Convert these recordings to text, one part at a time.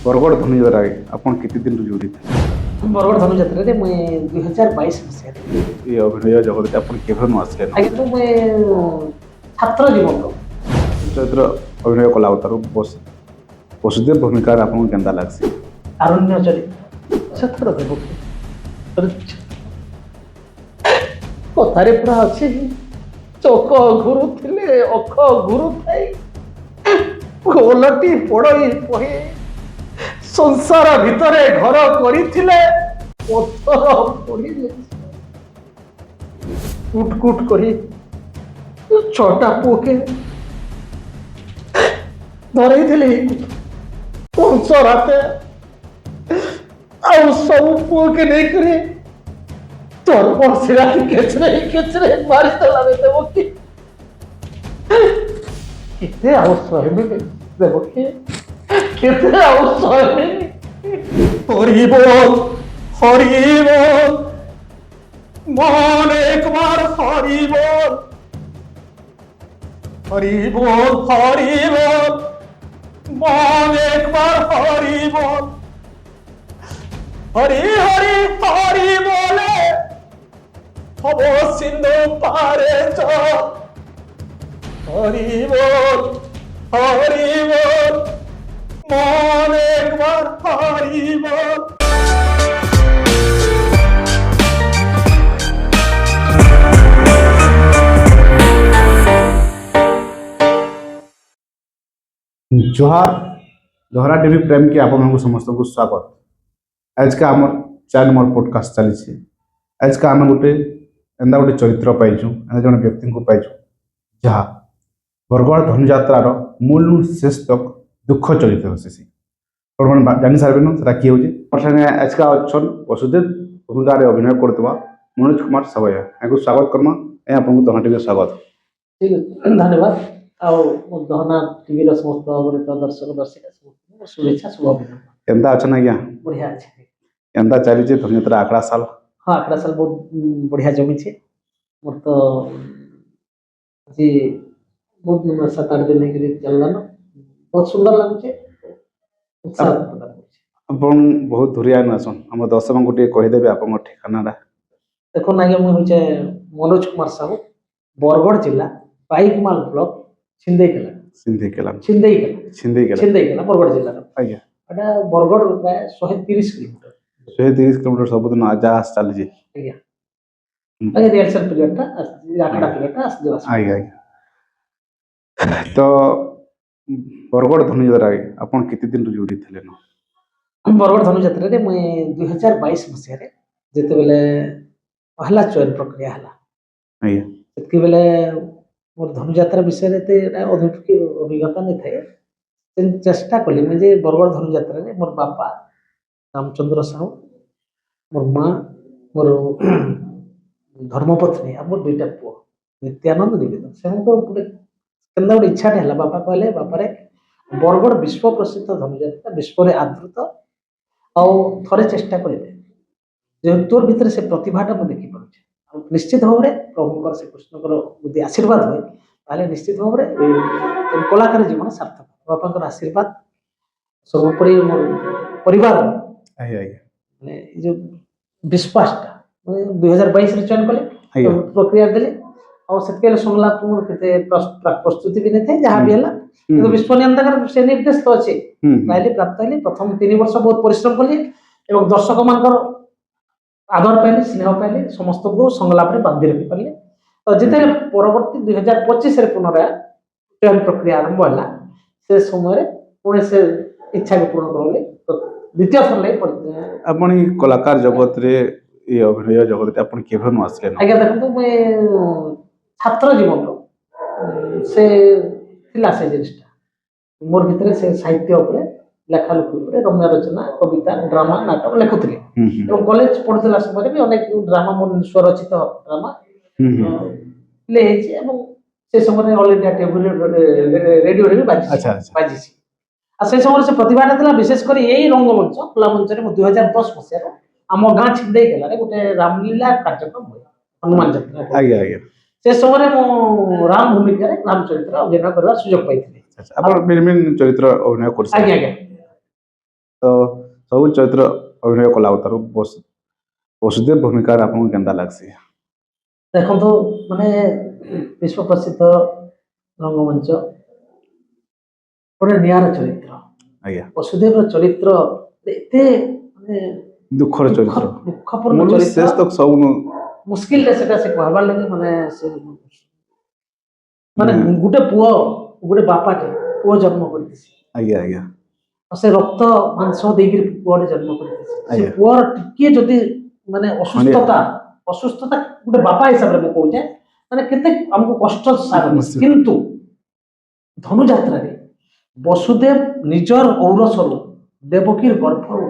ବରଗଡ଼ ଧନୁଯାତ୍ରାରେ ଆପଣ କେତେ ଦିନରୁ ଜଡ଼ିତ? ବରଗଡ଼ ଧନୁଯାତ୍ରାରେ ମୁଇଁ 2022 ମସିହାରେ ଏ ଅଭିନୟ ଜଗତରେ ଆପଣ କେବେଠୁ ଆସିଲେ? ଆଜ୍ଞା ତ ମୁଇଁ ଛାତ୍ର ଜୀବନରୁ ଚରିତ୍ର ଅଭିନୟ କଲା ତାରୁ ବସୁଦେବ ଭୂମିକାରେ ଆପଣଙ୍କୁ କେନ୍ତା ଲାଗ୍ସି? ଆରଣ୍ୟ ଚରିତ୍ର ସତର ଦେବକୀ କଥାରେ ପୁରା ଅଛି ଚକ ଘୁରୁଥିଲେ ଅଖ ଘୁରୁଥାଇ ଓଲଟି ପଡ଼ଇ ପହି ସଂସାର ଭିତରେ ଘର କରିଥିଲେ ପଥର ପଡ଼ିଲେ କୁଟ କୁଟ କରି ଛଅଟା ପୁଅକେ ଧରେଇଥିଲି କଂସ ରାତେ ଆଉ ସବୁ ପୁଅକେ ନେଇକରି ତର୍ପ ଶିରା କେଚରେ ମାରିଦେଲା ଦେବକୀ କେତେ ଆଉ ସହିବି ଦେବକୀ କେତେ ଆଉ ସହିବି হরি বল মন একবার হরি বল মন একবার হরি বল হরি হরি হরি বলে হব সিন্ধু পারে চল হরি বল মন একবার হরি বল। जोहार दोहरा टीवी प्रेम के आपको समस्त को स्वागत। आज का आम चार नंबर पॉडकास्ट चली आज का आम गोटे एंदा गोटे चरित्र पाइचु जन व्यक्ति को पाइचु जहाँ बरगड़ धनुଯାତ୍ରାର मूल शेष तक दुख चरित्र से जानी सारे सेटा किए हूँ आज का अच्छन वसुदेव भूमिका अभिनय करवा मनोज कुमार सवैया यहाँ स्वागत करमा आपको दोहरा टीवी स्वागत। ठीक है धन्यवाद ଆଉ ଦହନା ଟିଭିର ସମସ୍ତ ଦର୍ଶକ ଦର୍ଶିକା ସମସ୍ତଙ୍କୁ शुभेच्छा शुभ अभिनंदन। केंदा अच्छा आज्ञा बढ़िया अच्छे केंदा चली धनुଯାତ୍ରା आखड़ा साल? हाँ आखड़ा साल बहुत बढ़िया जमी छे मोर तो जी बहुत 7-8 दिन के लिए चलला ना बहुत सुंदर लागुचे उत्साह प्रदान करछे। अपन बहुत दूरिया न आसन हम दर्शक को टे कहि देबे आपन ठिकाना रा? देखो ना मैं होचे मनोज कुमार साहू बरगड़ जिला पाइकमाल ब्लॉक छिंदेईकेला बरगड़ जिला आज्ञा एटा बरगड़ प्राय 130 किलोमीटर 130 किलोमीटर सबदिन आजा आस चली जी आज्ञा आगे रिहर्सल पीरियडटा आखड़ा पीरियडटा आज्ञा तो बरगड़ धनुଯାତ୍ରା आपन केते दिन जोड़ी थिले न? बरगड़ धनुଯାତ୍रा रे मैं 2022 मसिया रे जेते बेले पहला चयन प्रक्रिया हला आज्ञा सेतके बेले मोर धनुଯାତ୍रा विषय रे ते अभिज्ञता नहीं थाए चेष्टा कली मुझे बरगड़ धनुଯାत्रा रे मोर बापा रामचंद्र साहू मोर माँ मोर धर्मपत्नी और मोर दुईटा पुओ नित्यानंद निवेदन से गोटे केंदा गोटे इच्छा है बापा कहले बापारे बरगड़ विश्व प्रसिद्ध धनुଯାତ୍रा विश्व में आदृत आउ थरे चेष्टा करें जे तोर भीतर से प्रतिभाटा मुझे देखी पारे निश्चित भाव में प्रभुकर से कृष्णकर यदि आशीर्वाद हुए ताले निश्चित भाव में कलाकार जीवन सार्थक बापा आशीर्वाद सर्वोपरि मोर परिवार माने जो विश्वासटा माने 2022 रे चयन कले प्रक्रिया देले और सेतके सुनला केते प्रस्तुति भी नहीं थे जहां भी हला तो विश्व नियंत्रक से निर्देश तो अछि पहले प्राप्त हले प्रथम 3 वर्ष बहुत परिश्रम कले एवं दर्शक मानकर आदर पाइले स्नेह पाइले समस्त को संगलाप रे बांधि रखि पारले तो जिते परवर्ती 2025 रे पुनराय चयन प्रक्रिया आरंभ होला से समय रे पुणे से इच्छा के पूर्ण करले तो द्वितीय थर ले अपन कलाकार जगत रे ये अभिनय जगत रे अपन केभे न आसले न? आगे देखो मैं छात्र जीवन से थिला से जिनिसटा मोर भितर से साहित्य उपरे लेखा लुखी उपरे रम्य रचना कविता ड्रामा नाटक लेखुथिले एवं कॉलेज पढ़ुतला समय भी अनेक ड्रामा मोर स्वरचित ड्रामा ले हेछि एवं से समय ऑल इंडिया टीवी रेडियो रे भी बाजी बाजी आ से समय से प्रतिभाटा थिला विशेष कर यही रंगमंच खुला मंच रे 2010 मसिया आम गाँ छिंदेईकेला रे गोटे रामलीला कार्यक्रम हुए हनुमान यात्रा आज्ञा आज्ञा से समय मो राम भूमिका रे राम चरित्र अभिनय करबा सुयोग पाइथिले। अच्छा अपन मेन चरित्र अभिनय कर आज्ञा आज्ञा ତ ସବୁ ଚରିତ୍ର ଅଭିନୟ କଲା ତାର ବସୁଦେବ ଭୂମିକା ଆପଣଙ୍କୁ କେନ୍ତା ଲାଗ୍ସି? ଦେଖନ୍ତୁ ମାନେ ବିଶ୍ୱ ପ୍ରସିଦ୍ଧ ରଙ୍ଗମଞ୍ଚ ଗୋଟେ ନିଆରା ଚରିତ୍ର। ଆଜ୍ଞା, ବସୁଦେବର ଚରିତ୍ର ଏତେ ମାନେ ଦୁଃଖର ଚରିତ୍ର, ଦୁଃଖପୂର୍ଣ୍ଣ ମୂଳରୁ ଚରିତ୍ର, ଶେଷ ତକ ସବୁ ମୁସ୍କିଲଟା ସେଟା ସେ କହିବାର ଲାଗି ମାନେ ସେ ମାନେ ମାନେ ଗୋଟେ ପୁଅ ଗୋଟେ ବାପାଟେ ପୁଅ ଜନ୍ମ କରିଛି ଆଜ୍ଞା ଆଜ୍ଞା ଆଉ ସେ ରକ୍ତ ମାଂସ ଦେଇକିରି ପୁଅଟେ ଜନ୍ମ କରିଛି। ସେ ଆଜ୍ଞା। ପୁଅର ଟିକେ ଯଦି ମାନେ ଅସୁସ୍ଥତା ଗୋଟେ ବାପା ହିସାବରେ ମୁଁ କହୁଛେ ମାନେ କେତେ ଆମକୁ କଷ୍ଟ ସାର। କିନ୍ତୁ ଧନୁଯାତ୍ରାରେ ବସୁଦେବ ନିଜର ଔରସରୁ ଦେବକୀର ଗର୍ଭରୁ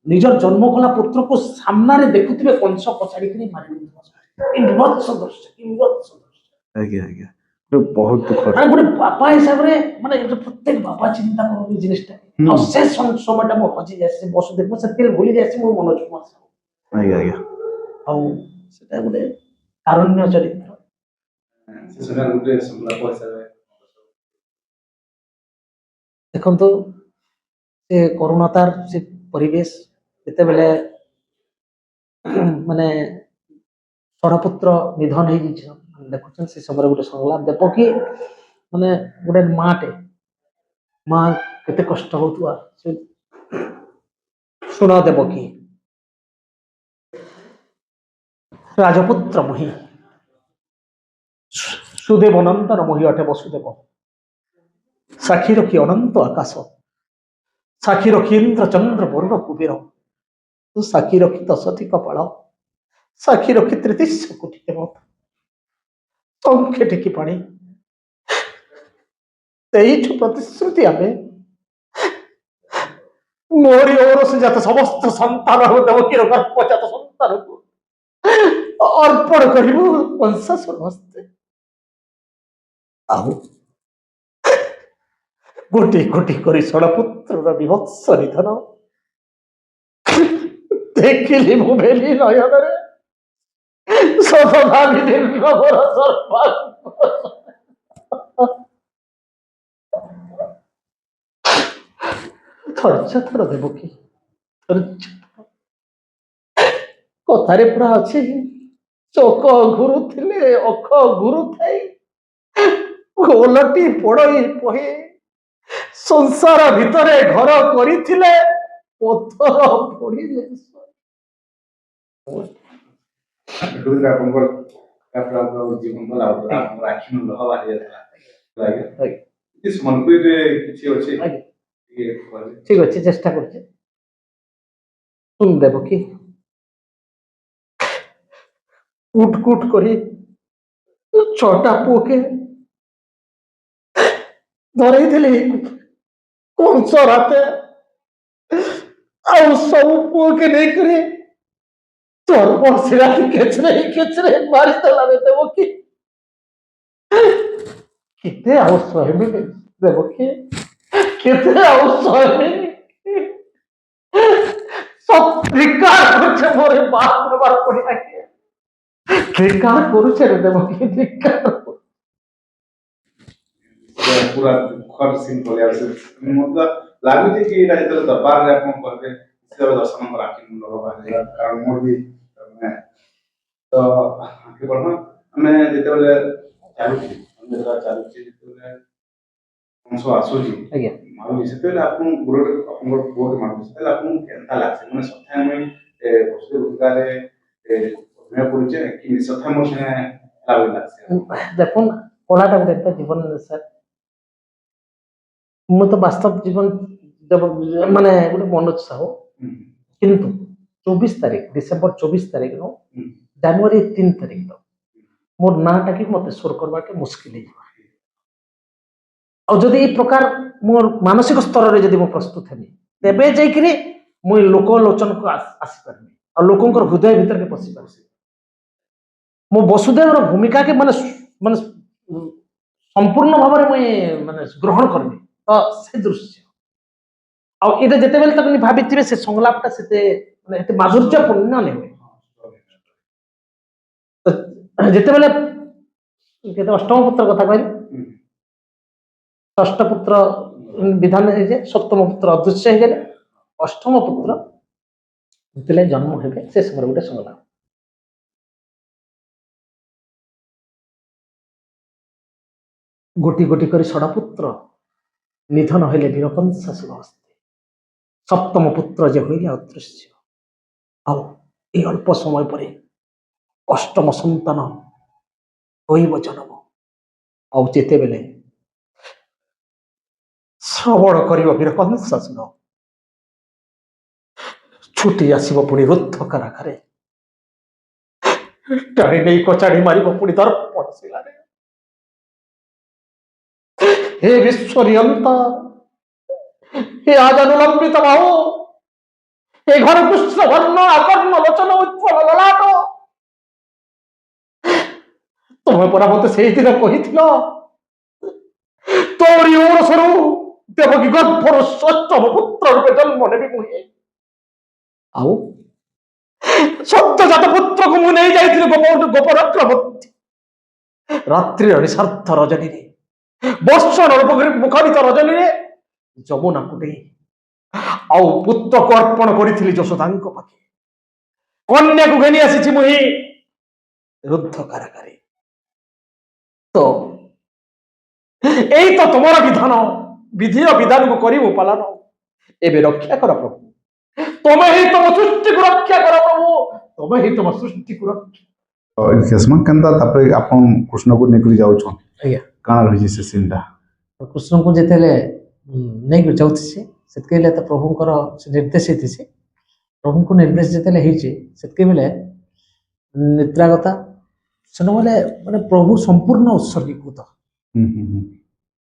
ନିଜର ଜନ୍ମ କଲା ପୁତ୍ରକୁ ସାମ୍ନାରେ ଦେଖୁଥିବେ କଂସ ପଛାଡ଼ିକିରି ମାରି ବିଭତ୍ସ ଦୃଶ୍ୟ ବିଭତ୍ସ ଦୃଶ୍ୟ। ଆଜ୍ଞା ଆଜ୍ଞା ବହୁତ ଦୁଃଖ। ମାନେ ଗୋଟେ ବାପା ହିସାବରେ ମାନେ ଏଇଟା ପ୍ରତ୍ୟେକ ବାପା ଚିନ୍ତା କରନ୍ତି ଜିନିଷଟା। ଆଉ ସେ সময়ଟା ମୁଁ ହଜି ଯାଇସି ବସୁଦେବ ମୁଁ ସେତେବେଳେ ଭୁଲି ଯାଇସି ମୋ ମନୋଜ କୁମାର ସାହୁ। ଆଜ୍ଞା ଆଜ୍ଞା ଆଉ ସେଟା ଗୋଟେ କାରୁଣ୍ୟ ଚରିତ୍ର। ଦେଖନ୍ତୁ ସେ କରୁଣତାର ସେ ପରିବେଶ ଯେତେବେଳେ ମାନେ ଷଡ଼ପୁତ୍ର ନିଧନ ହେଇଯାଇଛି ଦେଖୁଛନ୍ତି ସେ ସମୟରେ ଗୋଟେ ସଂଳାପ ଦେବକୀ ମାନେ ଗୋଟେ ମା କେତେ କଷ୍ଟ ହଉଥିବା ସେ ଶୁଣ ଦେବକୀ ରାଜପୁତ୍ର ମୁହିଁ ସୁଦେବ ଅନନ୍ତର ମହି ଅଟେ ବସୁଦେବ ସାକ୍ଷୀ ରଖି ଅନନ୍ତ ଆକାଶ ସାକ୍ଷୀ ରଖି ଇନ୍ଦ୍ର ଚନ୍ଦ୍ର ବରୁଣ କୁବେର ତୁ ସାକ୍ଷୀ ରଖି ଦଶଟି କପାଳ ସାକ୍ଷୀ ରଖି 33 କୋଟି ଦେବତା ସଂଖ୍ୟ ଟିକି ପାଣି ସେଇଠୁ ପ୍ରତିଶ୍ରୁତି ଆମେ ମୋରି ଔରସ ଜାତ ସମସ୍ତ ସନ୍ତାନ ଦେବକୀର ଗର୍ଭଜାତ ସନ୍ତାନକୁ ଅର୍ପଣ କରିବୁ କଂସାସୁର ହସ୍ତେ। ଆଉ ଗୋଟି ଗୋଟି କରି ଷଡ଼ପୁତ୍ରର ବିଭତ୍ସ ନିଧନ ଦେଖିଲି ମୁଁ ଭେଲି ନୟନରେ ସଦଭାବି ନିର୍ଭର ଧୈର୍ଯ୍ୟଧର ଦେବକୀ କଥାରେ ପୁରା ଅଛି ଚୋକ ଘୁରୁଥିଲେ ଅଖ ଘୁରୁ ଥାଇ ଓଲଟି ପୋଡଇ ପହି ସଂସାର ଭିତରେ ଘର କରିଥିଲେ ପଥର ପୋଡ଼ିଲେ ଠିକ ଅଛି ଚେଷ୍ଟା କରୁଛେ ଶୁଣ ଦେବକୀ কুট কুট করে ছটা পুଅকে ଧରେଇଥିଲି କଂସ ରାତେ ଆଉ ସବୁ ପୁଅକେ ନେଇକରି ଚର୍ମ ଶିରା କେଚରେ ମାରିଦେଲା ଦେବକୀ କେତେ ଆଉ ସହିବି ଦେବକୀ କେତେ ଆଉ ସହିବି সব ধিক্কার করছে মোরে বাপ বার করে রাখে ধিক্কার করছে রে দেবকী ধিক্কার ପୁରା ଦୁଃଖର ସିନ୍ ପଳେଇ ଆସୁଛି ମତେ ଲାଗୁଛି କି ଏଇଟା ଯେତେବେଳେ ଦରବାରରେ ଆପଣ କହିବେ ସେତେବେଳେ ଦର୍ଶନ ମୋର ଆଖି ମୁଣ୍ଡ ବାହାରିଲା କାରଣ ମୋର ବି ମାନେ ତ ଆଖି କଣ ଆମେ ଯେତେବେଳେ ଚାଲୁଛି ଯେତେବେଳେ କଂସ ଆସୁଛି ଆଜ୍ଞା ମାରୁଛି ସେତେବେଳେ ଆପଣ ଗୁରୁରେ ଆପଣଙ୍କର ପୁଅকে ମାରୁଛି ସେତେବେଳେ ଆପଣଙ୍କୁ କେନ୍ତା ଲାଗୁଛି ମାନେ ସତେ ଆମେ ବସୁଦେବ ଭୂମିକାରେ ଅଭିନୟ କରୁଛେ କି ସତେ ମୋର ସାଙ୍ଗେ ଲାଗୁଛି ଦେଖୁন କଳାଟା ଗୋଟେ একটা জীবন স্যার ମୁଁ ତ ବାସ୍ତବ ଜୀବନ ମାନେ ଗୋଟେ ମନୋଜ ସାହୁ କିନ୍ତୁ 24 ତାରିଖ ଡିସେମ୍ବର 24 ତାରିଖରୁ ଜାନୁଆରୀ 3 ତାରିଖ ମୋର ନାଁଟା କି ମତେ ସ୍ୱର କରବାକେ ମୁସ୍କିଲ ହେଇଯିବ ଆଉ ଯଦି ଏଇ ପ୍ରକାର ମୋର ମାନସିକ ସ୍ତରରେ ଯଦି ମୁଁ ପ୍ରସ୍ତୁତ ହେବି ତେବେ ଯାଇକିରି ମୁଁ ଲୋକ ଲୋଚନକୁ ଆସିପାରିବି ଆଉ ଲୋକଙ୍କର ହୃଦୟ ଭିତରକେ ପଶିପାରିବି ମୁଁ ବସୁଦେବର ଭୂମିକାକେ ମାନେ ମାନେ ସମ୍ପୂର୍ଣ୍ଣ ଭାବରେ ମୁଇଁ ମାନେ ଗ୍ରହଣ କରିବି ତ ସେ ଦୃଶ୍ୟ ଆଉ ଏଇଟା ଯେତେବେଳେ ତାକୁ ଭାବିଥିବେ ସେ ସଂଳାପଟା ସେତେ ମାନେ ଏତେ ମାଧୁର୍ଯ୍ୟପୂର୍ଣ୍ଣ ନୁହେଁ ଯେତେବେଳେ କେତେ ଅଷ୍ଟମ ପୁତ୍ର କଥା କହିଲି ଷଷ୍ଠ ପୁତ୍ର ବିଧାନ ହେଇଯାଏ ସପ୍ତମ ପୁତ୍ର ଅଦୃଶ୍ୟ ହେଇଗଲେ ଅଷ୍ଟମ ପୁତ୍ର ଯେତେବେଳେ ଜନ୍ମ ହେବେ ସେ ସମୟରେ ଗୋଟେ ସଂଗ୍ରାମ। ଗୋଟି ଗୋଟି କରି ଷଡ଼ପୁତ୍ର ନିଧନ ହେଲେ ବୀରକଂସାସୁର ହସ୍ତେ। ସପ୍ତମ ପୁତ୍ର ଯେ ହୋଇଲେ ଅଦୃଶ୍ୟ। ଆଉ এই ଅଳ୍ପ ସମୟ ପରେ ଅଷ୍ଟମ ସନ୍ତାନ ହୋଇବ ଜନ୍ମ। ଆଉ ଯେତେବେଳେ ଶ୍ରବଣ କରିବ ବୀରକଂସାସୁର, ଛୁଟି ଆସିବ ପୁଣି ରୁଦ୍ଧ କାରାଗାରେ, ଟାଣି ନେଇ କଚାଡ଼ି ମାରିବ ପୁଣି ଦର୍ପଣ ଶିଳାରେ। हे विश्वनियंता, हे आजानुलंबित बाहु, हे घन कृष्ण वर्ण आकर्ण लोचन उज्ज्वल ललाट, तुम्हें परा मते सेही दिन कहिथिल तोरी ओरसरु देवकी गर्भर षष्ठम पुत्र रूपे जन्म नेबी मुहे। आउ सद्यजात पुत्र को मु नहीं जाइथिल गोपरग्र मध्य रात्रि निशार्थ रजनी रे, ବର୍ଷଣ ମୁଖରିତ ରଜନୀରେ ଯମୁନା କୁଟେଇ ଆଉ ପୁତ୍ରକୁ ଅର୍ପଣ କରିଥିଲି ଯଶୋଦାଙ୍କ ପାଖେ। କନ୍ୟାକୁ ଘେନି ଆସିଛି ମୁଁ ଏହି ରୁଦ୍ଧ କାରାଗାରେ। ତ ଏଇ ତ ତୁମର ବିଧାନ, ବିଧିର ବିଧାନକୁ କରିବୁ ପାଳନ। ଏବେ ରକ୍ଷା କର ପ୍ରଭୁ, ତମେ ହିଁ ତମ ସୃଷ୍ଟିକୁ ରକ୍ଷା କର ପ୍ରଭୁ, ତମେ ହିଁ ତମ ସୃଷ୍ଟିକୁ ରକ୍ଷା। କେସମା କେନ୍ତା ତାପରେ ଆପଣ କୃଷ୍ଣକୁ ନେଇକରି ଯାଉଛନ୍, ଆଜ୍ଞା, କାଣା ରହିଛି ସେ ସିନ୍ଟା? କୃଷ୍ଣଙ୍କୁ ଯେତେବେଳେ ନେଇକି ଯାଉଥିସି ସେତିକି ତ ପ୍ରଭୁଙ୍କର ସେ ନିର୍ଦ୍ଦେଶ ହେଇଥିସି। ପ୍ରଭୁଙ୍କୁ ନିର୍ଦ୍ଦେଶ ଯେତେବେଳେ ହେଇଛି ସେତିକି ବେଳେ ନିଦ୍ରାଗତା ସେନ ବୋଲେ ମାନେ ପ୍ରଭୁ ସମ୍ପୂର୍ଣ୍ଣ ଉତ୍ସର୍ଗୀକୃତ।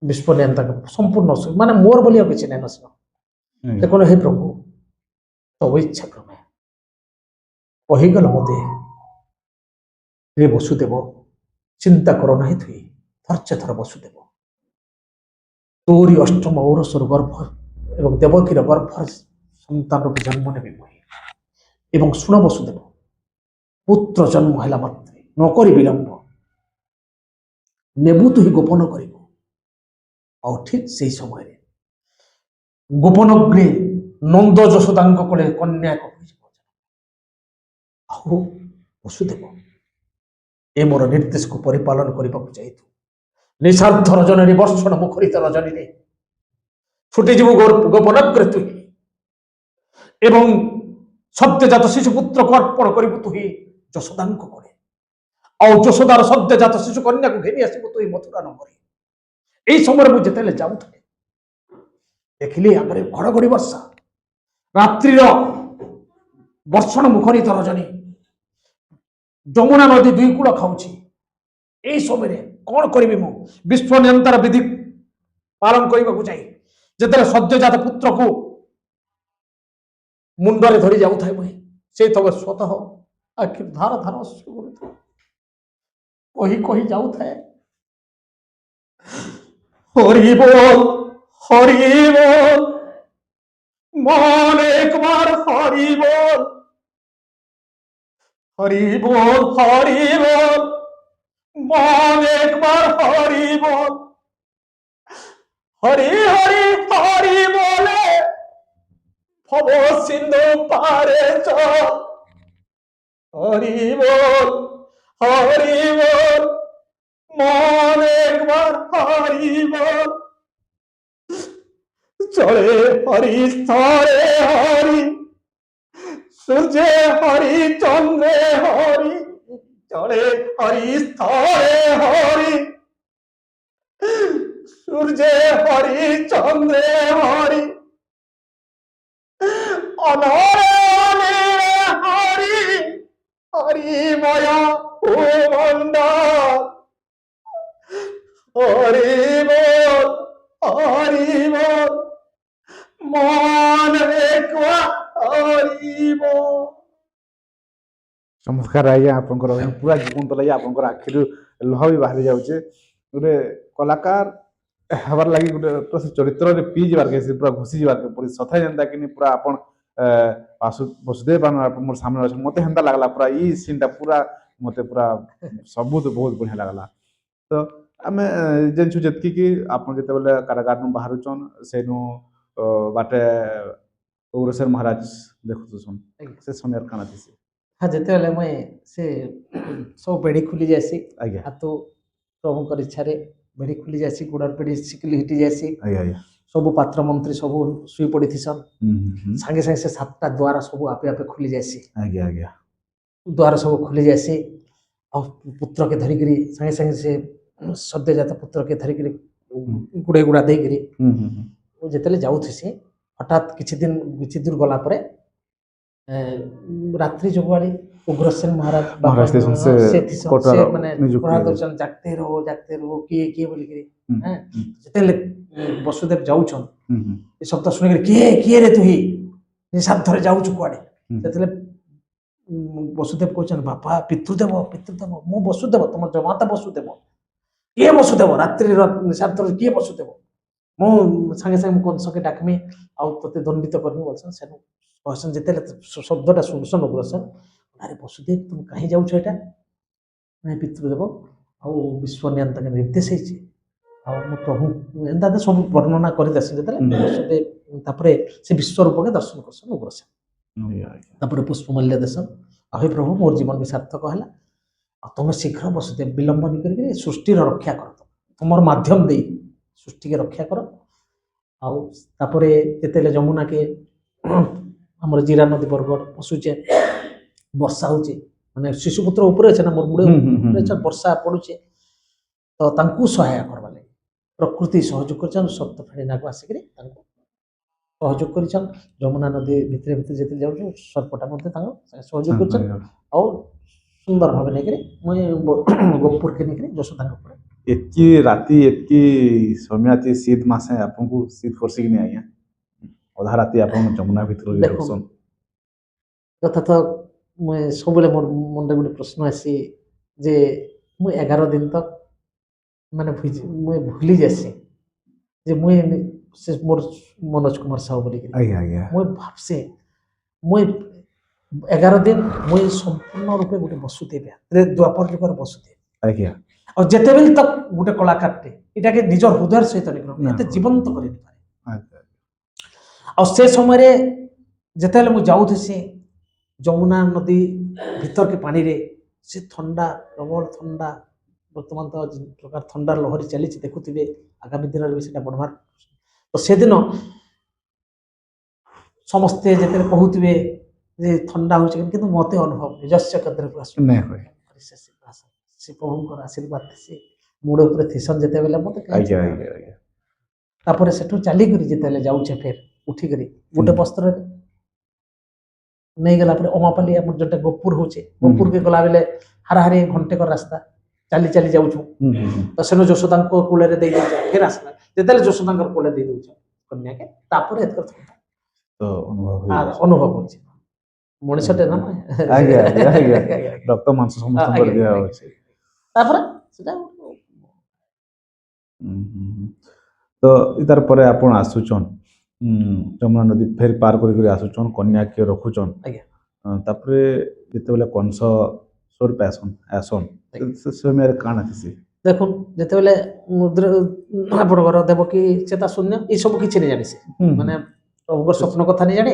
ବିଶ୍ୱନିୟନ୍ତା ସମ୍ପୂର୍ଣ୍ଣ ଉତ୍ସର୍ଗ ମାନେ ମୋର ବୋଲି ଆଉ କିଛି ନାହିଁ ସେନ। ସେ କଣ, ହେ ପ୍ରଭୁ ତବ ଇଚ୍ଛା କ୍ରମେ କହିଗଲ ମତେ, ହେ ବସୁଦେବ ଚିନ୍ତା କର ନାହିଁ ତୁଇ, ଧୈର୍ଯ୍ୟ ଧର ବସୁଦେବ, ତୋରି ଅଷ୍ଟମ ଔରସରୁ ଗର୍ଭ ଏବଂ ଦେବକୀର ଗର୍ଭର ସନ୍ତାନ ରୂପେ ଜନ୍ମ ନେବି ମୁଁ। ଏବଂ ଶୁଣ ବସୁଦେବ, ପୁତ୍ର ଜନ୍ମ ହେଲା ମାତ୍ରେ ନ କରି ବିଳମ୍ବ ନେବୁ ତୁ ହିଁ ଗୋପନ କରିବୁ। ଆଉ ଠିକ ସେଇ ସମୟରେ ଗୋପନଗ୍ନି ନନ୍ଦ ଯଶୋଦାଙ୍କ କୋଳେ କନ୍ୟା ହୋଇଯିବ। ଆଉ ବସୁଦେବ ଏ ମୋର ନିର୍ଦ୍ଦେଶକୁ ପରିପାଳନ କରିବାକୁ ଯାଇଥିବୁ। ନିଶାର୍ଦ୍ଧ ରଜନୀରେ ବର୍ଷଣ ମୁଖରିତ ରଜନୀରେ ଛୁଟିଯିବୁ ଗୋପନଗ୍ରେ ତୁ ଏବଂ ସଦ୍ୟଜାତ ଶିଶୁ ପୁତ୍ରକୁ ଅର୍ପଣ କରିବୁ ତୁ ହିଁ ଯଶୋଦାଙ୍କ କୋଳେ। ଆଉ ଯଶୋଦାର ସଦ୍ୟଜାତ ଶିଶୁ କନ୍ୟାକୁ ଘେନି ଆସିବୁ ତୁ ହିଁ ମଥୁରା ନଗରୀ। এই ସମୟରେ ମୁଁ ଯେତେବେଳେ ଯାଉଥିଲି ଦେଖିଲି ଆଗରେ ଘଡ଼ଘଡ଼ି ବର୍ଷା, ରାତ୍ରିର ବର୍ଷଣ ମୁଖରିତ ରଜନୀ, ଯମୁନା ନଦୀ ଦୁଇ କୂଳ ଖାଉଛି। এই ସମୟରେ କଣ କରିବି ମୁଁ? ବିଶ୍ୱନିୟନ୍ତାର ବିଧି ପାଳନ କରିବାକୁ ଯାଇ ଯେତେବେଳେ ସଦ୍ୟଜାତ ପୁତ୍ରକୁ ମୁଣ୍ଡରେ ଧରି ଯାଉଥାଏ ମୁଁ, ସେଇ ତବେ ସ୍ୱତଃ ଆଖି ଧାର ଧାର ଅଶ୍ରୁ ଗଡୁଥାଏ। କହି କହି ଯାଉଥାଏ, হরি বল হরি বল মন একবার হরি বল, হরি বল হরি বল মন একবার হরি বল, হরি হরি হরি বলে ভব সিন্ধু পারে চল, হরি বল মন একবার হরি বল, চলে হরি স্তরে হরি, সূর্যে হরি চন্দ্রে হরি, চলে হরি স্তরে হরি, সূর্যে হরি চন্দ্রে হরি, অনরে অনিরে হরি, হরিময় ভূমণ্ডল, হরি বল মন একবার হরি বল। ଚମତ୍କାର ଆଜ୍ଞା ଆପଣଙ୍କର ପୁରା ଜୀବନ୍ତ ଲାଗି ଆପଣଙ୍କର ଆଖିରୁ ଲୁହ ବି ବାହାରି ଯାଉଛେ। ଗୋଟେ କଳାକାର ହେବାର ଲାଗି ଗୋଟେ ପୁରା ସେ ଚରିତ୍ରରେ ପିଇ ଯିବାର୍କେ ସେ ପୁରା ଘୁଷି ଯିବାର୍କେ ପଡ଼ି ସଥାଏ ଯେନ୍ତା କିନି ପୁରା ଆପଣ ବସୁଦେବ ମୋର ସାମ୍ନାରେ ଅଛନ୍ତି। ମତେ ହେନ୍ତା ଲାଗଲା ପୁରା ଇ ସିନ୍ଟା ପୁରା ମତେ ପୁରା ସବୁଠୁ ବହୁତ ବଢ଼ିଆ ଲାଗଲା। ତ ଆମେ ଜାଣିଛୁ ଯେତିକି ଆପଣ ଯେତେବେଳେ କାରାଗାରନୁ ବାହାରୁଛନ୍ ସେନୁ ବାଟେ उग्रसेन महाराज देखुछन आज्ञा से समय काना थिसी हाँ जितेबाला मुझे से सब बेड़ी खुली जासी आज्ञा हाथ प्रभुଙ୍କର इच्छाରେ ବେଡ଼ି खुली जासी गोड़र बेड़ी शिकली हिटी जासी आज्ञा आज्ञा ସବୁ ପାତ୍ର ମନ୍ତ୍ରୀ ସବୁ ଶୋଇ ପଡ଼ିଥିସନ୍ हम्म ସାଙ୍ଗେ ସାଙ୍ଗେ ସେ ସାତଟା ଦ୍ୱାର ସବୁ ଆପେ ଆପେ ଖୋଲି ଯାସି आज्ञा आज्ञा ଦ୍ୱାର ସବୁ ଖୋଲି ଯାସି ଆଉ ପୁତ୍ରକେ ଧରିକିରି ସାଙ୍ଗେ ସାଙ୍ଗେ ସେ ସଦ୍ୟଜାତ ପୁତ୍ରକେ ଧରିକିରି ଗୁଡ଼େ ଗୁଡ଼ା ଦେଇକିରି ଯେତେବେଳେ ଯାଉଥିସି ହଠାତ୍ କିଛି ଦୂର ଗଲା ପରେ ରାତ୍ରି ଯୋଗୁଆଳି ଉଗ୍ରସେନ ମହାରାଜ महाराज थे से ସେ ଥିସନ୍, कोटर ସେ ମାନେ नियुक्ति ପ୍ରହାର हेले। ଦଉଛନ୍ ଜାଗତେ ରହୁ କିଏ କିଏ ବୋଲିକିରି हम्म, ହେଁ हम्म, ଯେତେବେଳେ ବସୁଦେବ ଯାଉଛନ୍ हम्म, ଏ ଶବ୍ଦ ଶୁଣିକିରି କିଏ କିଏ ରେ ତୁହି ନିଶାବ୍ଦରେ ଯାଉଛୁ କୁଆଡ଼େ हम्म, ସେତେବେଳେ ବସୁଦେବ କହୁଛନ୍ତି ବାପା ପିତୃଦେବ ପିତୃଦେବ ମୁଁ ବସୁଦେବ ତମ ଜମାତା ବସୁଦେବ କିଏ ବସୁଦେବ ରାତ୍ରିର ନିଶାବ୍ଦରେ କିଏ ବସୁଦେବ ମୁଁ ସାଙ୍ଗେ ସାଙ୍ଗେ ମୁଁ କଂସକେ ଡାକମି ଆଉ ତତେ ଦଣ୍ଡିତ କରିମି ବୋଲସନ୍ ସେନୁ କହସନ୍ ଯେତେବେଳେ ଶବ୍ଦଟା ଶୁଣସନ୍ ଉଗ୍ରସେନ ଆରେ ବସୁଦେବ ତୁମେ କାହିଁ ଯାଉଛ ଏଇଟା ନାଇଁ ପିତୃଦେବ ଆଉ ବିଶ୍ୱ ନିୟନ୍ତ୍ରକ ନିର୍ଦ୍ଦେଶ ହେଇଛି ଆଉ ମୋ ପ୍ରଭୁ ଏନ୍ତା ସବୁ ବର୍ଣ୍ଣନା କରିଦେସନ୍ ଯେତେବେଳେ ବସୁଦେବ ତାପରେ ସେ ବିଶ୍ୱରୂପକେ ଦର୍ଶନ କରସନ୍ ଉଗ୍ରସେନ आज्ञा आज्ञा ତାପରେ ପୁଷ୍ପମାଲ୍ୟ ଦେସନ୍ ଆଉ ହେ ପ୍ରଭୁ ମୋର ଜୀବନ ବି ସାର୍ଥକ ହେଲା ଆଉ ତମେ ଶୀଘ୍ର ବସୁଦେବ ବିଳମ୍ବ ନି କରିକି ସୃଷ୍ଟିର ରକ୍ଷା କର ତୁମର ମାଧ୍ୟମ ଦେଇ ସୃଷ୍ଟିକେ ରକ୍ଷା କର ଆଉ ତାପରେ ଯେତେବେଳେ ଯମୁନାକେ ଆମର ଜିରା ନଦୀ ବରଗଡ଼ ପଶୁଛେ ବର୍ଷା ହଉଛି ମାନେ ଶିଶୁପୁତ୍ର ଉପରେ ଅଛେ ନା ମୋର ବୁଢ଼େ ଉପରେ ଅଛେ ବର୍ଷା ପଡୁଛେ ତ ତାଙ୍କୁ ସହାୟ କରବା ଲାଗି ପ୍ରକୃତି ସହଯୋଗ କରିଛନ୍ ସପ୍ତ ଫେଣି ନାଗ ଆସିକିରି ତାଙ୍କୁ ସହଯୋଗ କରିଛନ୍ ଯମୁନା ନଦୀ ଭିତରେ ଭିତରେ ଯେତେବେଳେ ଯାଉଛୁ ସର୍ପଟା ମଧ୍ୟ ତାଙ୍କୁ ସହଯୋଗ କରିଛନ୍ ଆଉ ସୁନ୍ଦର ଭାବେ ନେଇକିରି ମୁଇଁ ଗୋପୁରକେ ନେଇକିରି ଯଶୋଦାଙ୍କ ଉପରେ एतकी राती एतकी समयाती शीत मासे आपको शीत करसी कि नहीं आज्ञा ଅଧା ରାତି ଆପଣ ଯମୁନା ଭିତରୁ ଦେଖୁନ୍ ରହୁସନ୍ କଥା ତ ମୁଇଁ ସବୁବେଳେ ମୋର ମନରେ ଗୋଟେ ପ୍ରଶ୍ନ ଆସି ଯେ ମୁଁ 11 ଦିନ ତକ ମାନେ ମୁଇଁ ଭୁଲି ଯାସି ଯେ ମୁଇଁ ସେ ମୋର ମନୋଜ କୁମାର ସାହୁ ବୋଲିକିରି ଆଜ୍ଞା ଆଜ୍ଞା ମୁଇଁ ଭାବସେ ମୁଇଁ 11 ଦିନ ମୁଇଁ ସମ୍ପୂର୍ଣ୍ଣ ରୂପେ ଗୋଟେ ବସୁଦେବ ଦ୍ୱାପର ଯୁଗର ବସୁଦେବ ଆଜ୍ଞା ଆଉ ଯେତେବେଳେ ତକ ଗୋଟେ କଳାକାରଟେ ଏଟାକେ ନିଜର ହୃଦୟର ସହିତ ନିଗ୍ରହ ନା। ଏତେ ଜୀବନ୍ତ କରିପାରେ ଆଜ୍ଞା ଆଉ ସେ ସମୟରେ ଯେତେବେଳେ ମୁଁ ଯାଉଥିସି ଯମୁନା ନଦୀ ଭିତରକେ ପାଣିରେ ସେ ଥଣ୍ଡା ପ୍ରବଳ ଥଣ୍ଡା ବର୍ତ୍ତମାନ ତ ପ୍ରକାର ଥଣ୍ଡା ଲହରୀ ଚାଲିଛି ଦେଖୁଥିବେ ଆଗାମୀ ଦିନରେ ବି ସେଟା ବଢ଼ବାର ତ ସେଦିନ ସମସ୍ତେ ଯେତେବେଳେ କହୁଥିବେ ଯେ ଥଣ୍ଡା ହେଉଛି କିନ୍ତୁ ମୋତେ ଅନୁଭବ ନିଜସ୍ୱ କେନ୍ଦ୍ର ନାଇଁ ହୁଏ ସେ ପ୍ରଭୁଙ୍କର ଆଶୀର୍ବାଦ ଥିସି ମୁଣ୍ଡ ଉପରେ ଥିସନ୍ ଯେତେବେଳେ ମୋତେ କାହିଁ ଆଜ୍ଞା ଚିନ୍ତା ଆଜ୍ଞା ଆଜ୍ଞା ତାପରେ ସେଠୁ ଚାଲିକରି ଯେତେବେଳେ ଯାଉଛେ ଫେର ଉଠିକରି ଗୋଟେ ବସ୍ତ୍ରରେ ନେଇଗଲା ପରେ ଅମାପାଲି ଆମର ଯୋଉଟା ଗୋପୁର ହଉଛେ ଗୋପୁରକେ ଗଲାବେଳେ ହାରାହାରି ଘଣ୍ଟେକ ରାସ୍ତା ଚାଲି ଚାଲି ଯାଉଛୁ ତ ସେନୁ ଯଶୋଦାଙ୍କ କୂଳରେ ଦେଇ ଦେଉଛେ ଫେର ଆସିଲା ଯେତେବେଳେ ଯଶୋଦାଙ୍କର କୂଳରେ ଦେଇ ଦେଉଛେ କନ୍ୟାକେ ତାପରେ ଏତକ ତ ଅନୁଭବ ଅନୁଭବ ହଉଛି ମଣିଷଟେ ନା ଆଜ୍ଞା ଆଜ୍ଞା ଆଜ୍ଞା ରକ୍ତ ମାଂସ ସମସ୍ତଙ୍କର ଆଜ୍ଞା, ଦିଆ ଆଜ୍ଞା। ଅଛି ତାପରେ ସେଟା ତ ତାର ପରେ ଆପଣ ଆସୁଛନ୍ ଯମୁନା ନଦୀ ଫେର ପାର କରିକି ଆସୁଛନ୍ କନ୍ୟା କିଏ ରଖୁଛନ୍ ଆଜ୍ଞା। ତାପରେ ଯେତେବେଳେ କଂସ ସ୍ୱର ପାଇସନ୍ ଆସନ୍ ସେ ସମୟରେ କାଣା ଥିସି ଦେଖୁନ୍ ଯେତେବେଳେ ଆପଣଙ୍କର ଦେବକୀ ଚେତା ଶୂନ୍ୟ ଏସବୁ କିଛି ନେଇ ଜାଣି ସେ ମାନେ ପ୍ରଭୁଙ୍କର ସ୍ୱପ୍ନ କଥା ନେଇ ଜାଣେ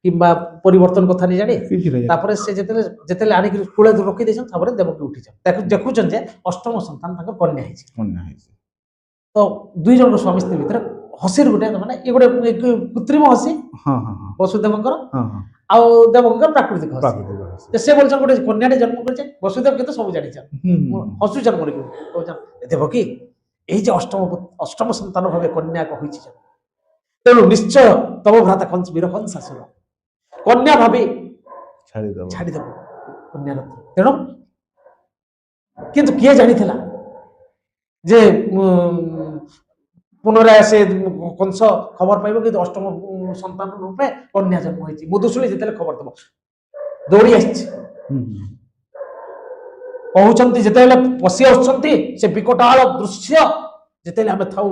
କିମ୍ବା ପରିବର୍ତ୍ତନ କଥା ନେଇ ଜାଣେ କିଛି ନାହିଁ ତାପରେ ସେ ଯେତେବେଳେ ଆଣିକି କୂଳେ ରଖି ଦେଇଛନ୍ ତାପରେ ଦେବକୀ ଉଠିଛନ୍ ଦେଖୁଛନ୍ ଯେ ଅଷ୍ଟମ ସନ୍ତାନ ତାଙ୍କର କନ୍ୟା ହେଇଛି କନ୍ୟା ହେଇଛି ତ ଦୁଇ ଜଣଙ୍କ ସ୍ୱାମୀ ସ୍ତ୍ରୀ ଭିତରେ ହସିର ଗୋଟେ ମାନେ ଏ ଗୋଟେ କୃତ୍ରିମ ହସି ହଁ ହଁ ହଁ ବସୁଦେବଙ୍କର ହଁ ହଁ ଆଉ ଦେବକୀଙ୍କର ପ୍ରାକୃତିକ ହସି ପ୍ରାକୃତିକ ହସି ଯେ ସେ ବୋଲଛନ୍ ଗୋଟେ କନ୍ୟାଟେ ଜନ୍ମ କରିଛେ ବସୁଦେବ କିନ୍ତୁ ସବୁ ଜାଣିଛନ୍ ହସୁଛନ୍ ମରିକି କହୁଛନ୍ ଦେବକୀ এই যে অষ্টম সন্তান ভাবে কন্যা হয়েছে তেমন নিশ্চয় তব ভ্রাতা কংস বীর কংসাসুর কন্যা ভাবে ଛାଡ଼ିଦେବ ଛାଡ଼ିଦେବ କନ୍ୟାରତ୍ନ ତେଣୁ କିନ୍ତୁ କିଏ ଜାଣିଥିଲା ଯେ ପୁନରାୟ ସେ କଂସ ଖବର ପାଇବ କିନ୍ତୁ ଅଷ୍ଟମ ସନ୍ତାନ ରୂପେ କନ୍ୟା ଜନ୍ମ ହେଇଛି ମୁଦୁଶୁଳି ଯେତେବେଳେ ଖବର ଦେବ ଦୌଡ଼ି ଆସିଛି କହୁଛନ୍ତି ଯେତେବେଳେ ପଶି ଆସୁଛନ୍ତି ସେ ବିକଟାଳ ଦୃଶ୍ୟ ଯେତେବେଳେ ଆମେ ଥାଉ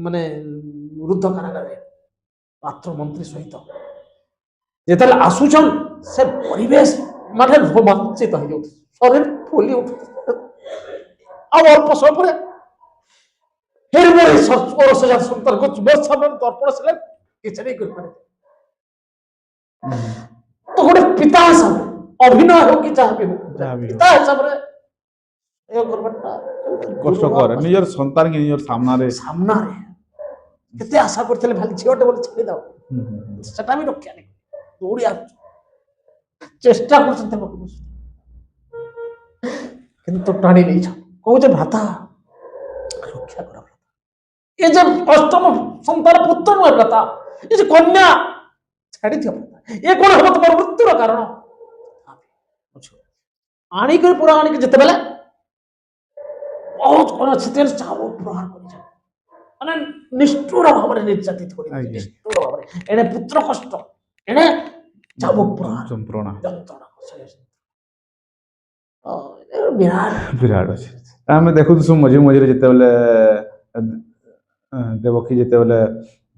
ମାନେ ରୁଦ୍ଧ କାରାଗାରରେ ପାତ୍ର ମନ୍ତ୍ରୀ ସହିତ ଯେତେବେଳେ ଆସୁଛନ୍ ସେ ପରିବେଶ ମାନେ ରୋମାଞ୍ଚିତ ହେଇଯାଉଛି ଶରୀର ଫୁଲି ଉଠୁଛି ଆଉ ଅଳ୍ପ ସମୟ ପରେ ଫେର ସନ୍ତର୍କ ଦର୍ପଣ ସେ କିଛି ନେଇ କରିପାରେ ତ ଗୋଟେ ପିତା ହିସାବରେ ଅଭିନୟ ହଉ କି ଯାହା ବି ହଉ ଯାହା ବି ହଉ। ପିତା ହିସାବରେ ଏ କରବାଟା କଷ୍ଟକର ନିଜର ସନ୍ତାନ କି ନିଜର ସାମ୍ନାରେ ସାମ୍ନାରେ କେତେ ଆଶା କରିଥିଲେ ଭାଇ ଝିଅଟେ ବୋଲି ଛାଡ଼ିଦବ ସେଟା ବି ରକ୍ଷା ନାହିଁ ଦୌଡ଼ି ଆସୁଛୁ ଚେଷ୍ଟା କରୁଛନ୍ତି କିନ୍ତୁ ଟାଣି ନେଇଛ କହୁଛେ ଭ୍ରାତା ରକ୍ଷା କର ଏ ଯେ ଅଷ୍ଟମ ସନ୍ତାନ ପୁତ୍ର ନୁହେଁ ଭ୍ରାତା ଏ ଯେ କନ୍ୟା ଛାଡ଼ିଦିଅ ଏ କଣ ହବ ତମର ମୃତ୍ୟୁର କାରଣ ଆଣିକରି ପୁରା ଆଣିକି ଯେତେବେଳେ ବହୁତ କଣ ସେତେବେଳେ ଚାବ ପ୍ରହାର କରିଛ ମାନେ ନିଷ୍ଠୁର ଭାବରେ ନିର୍ଯାତିତ କରି ନିଷ୍ଠୁର ଭାବରେ ଏଣେ ପୁତ୍ର କଷ୍ଟ ଏଣେ ଚାବ ପ୍ରହାର ଯନ୍ତ୍ରଣା ଯନ୍ତ୍ରଣା ବିରାଟ ବିରାଟ ଅଛି ଆମେ ଦେଖୁଛୁ ସବୁ ମଝିରେ ମଝିରେ ଯେତେବେଳେ ଦେବକୀ ଯେତେବେଳେ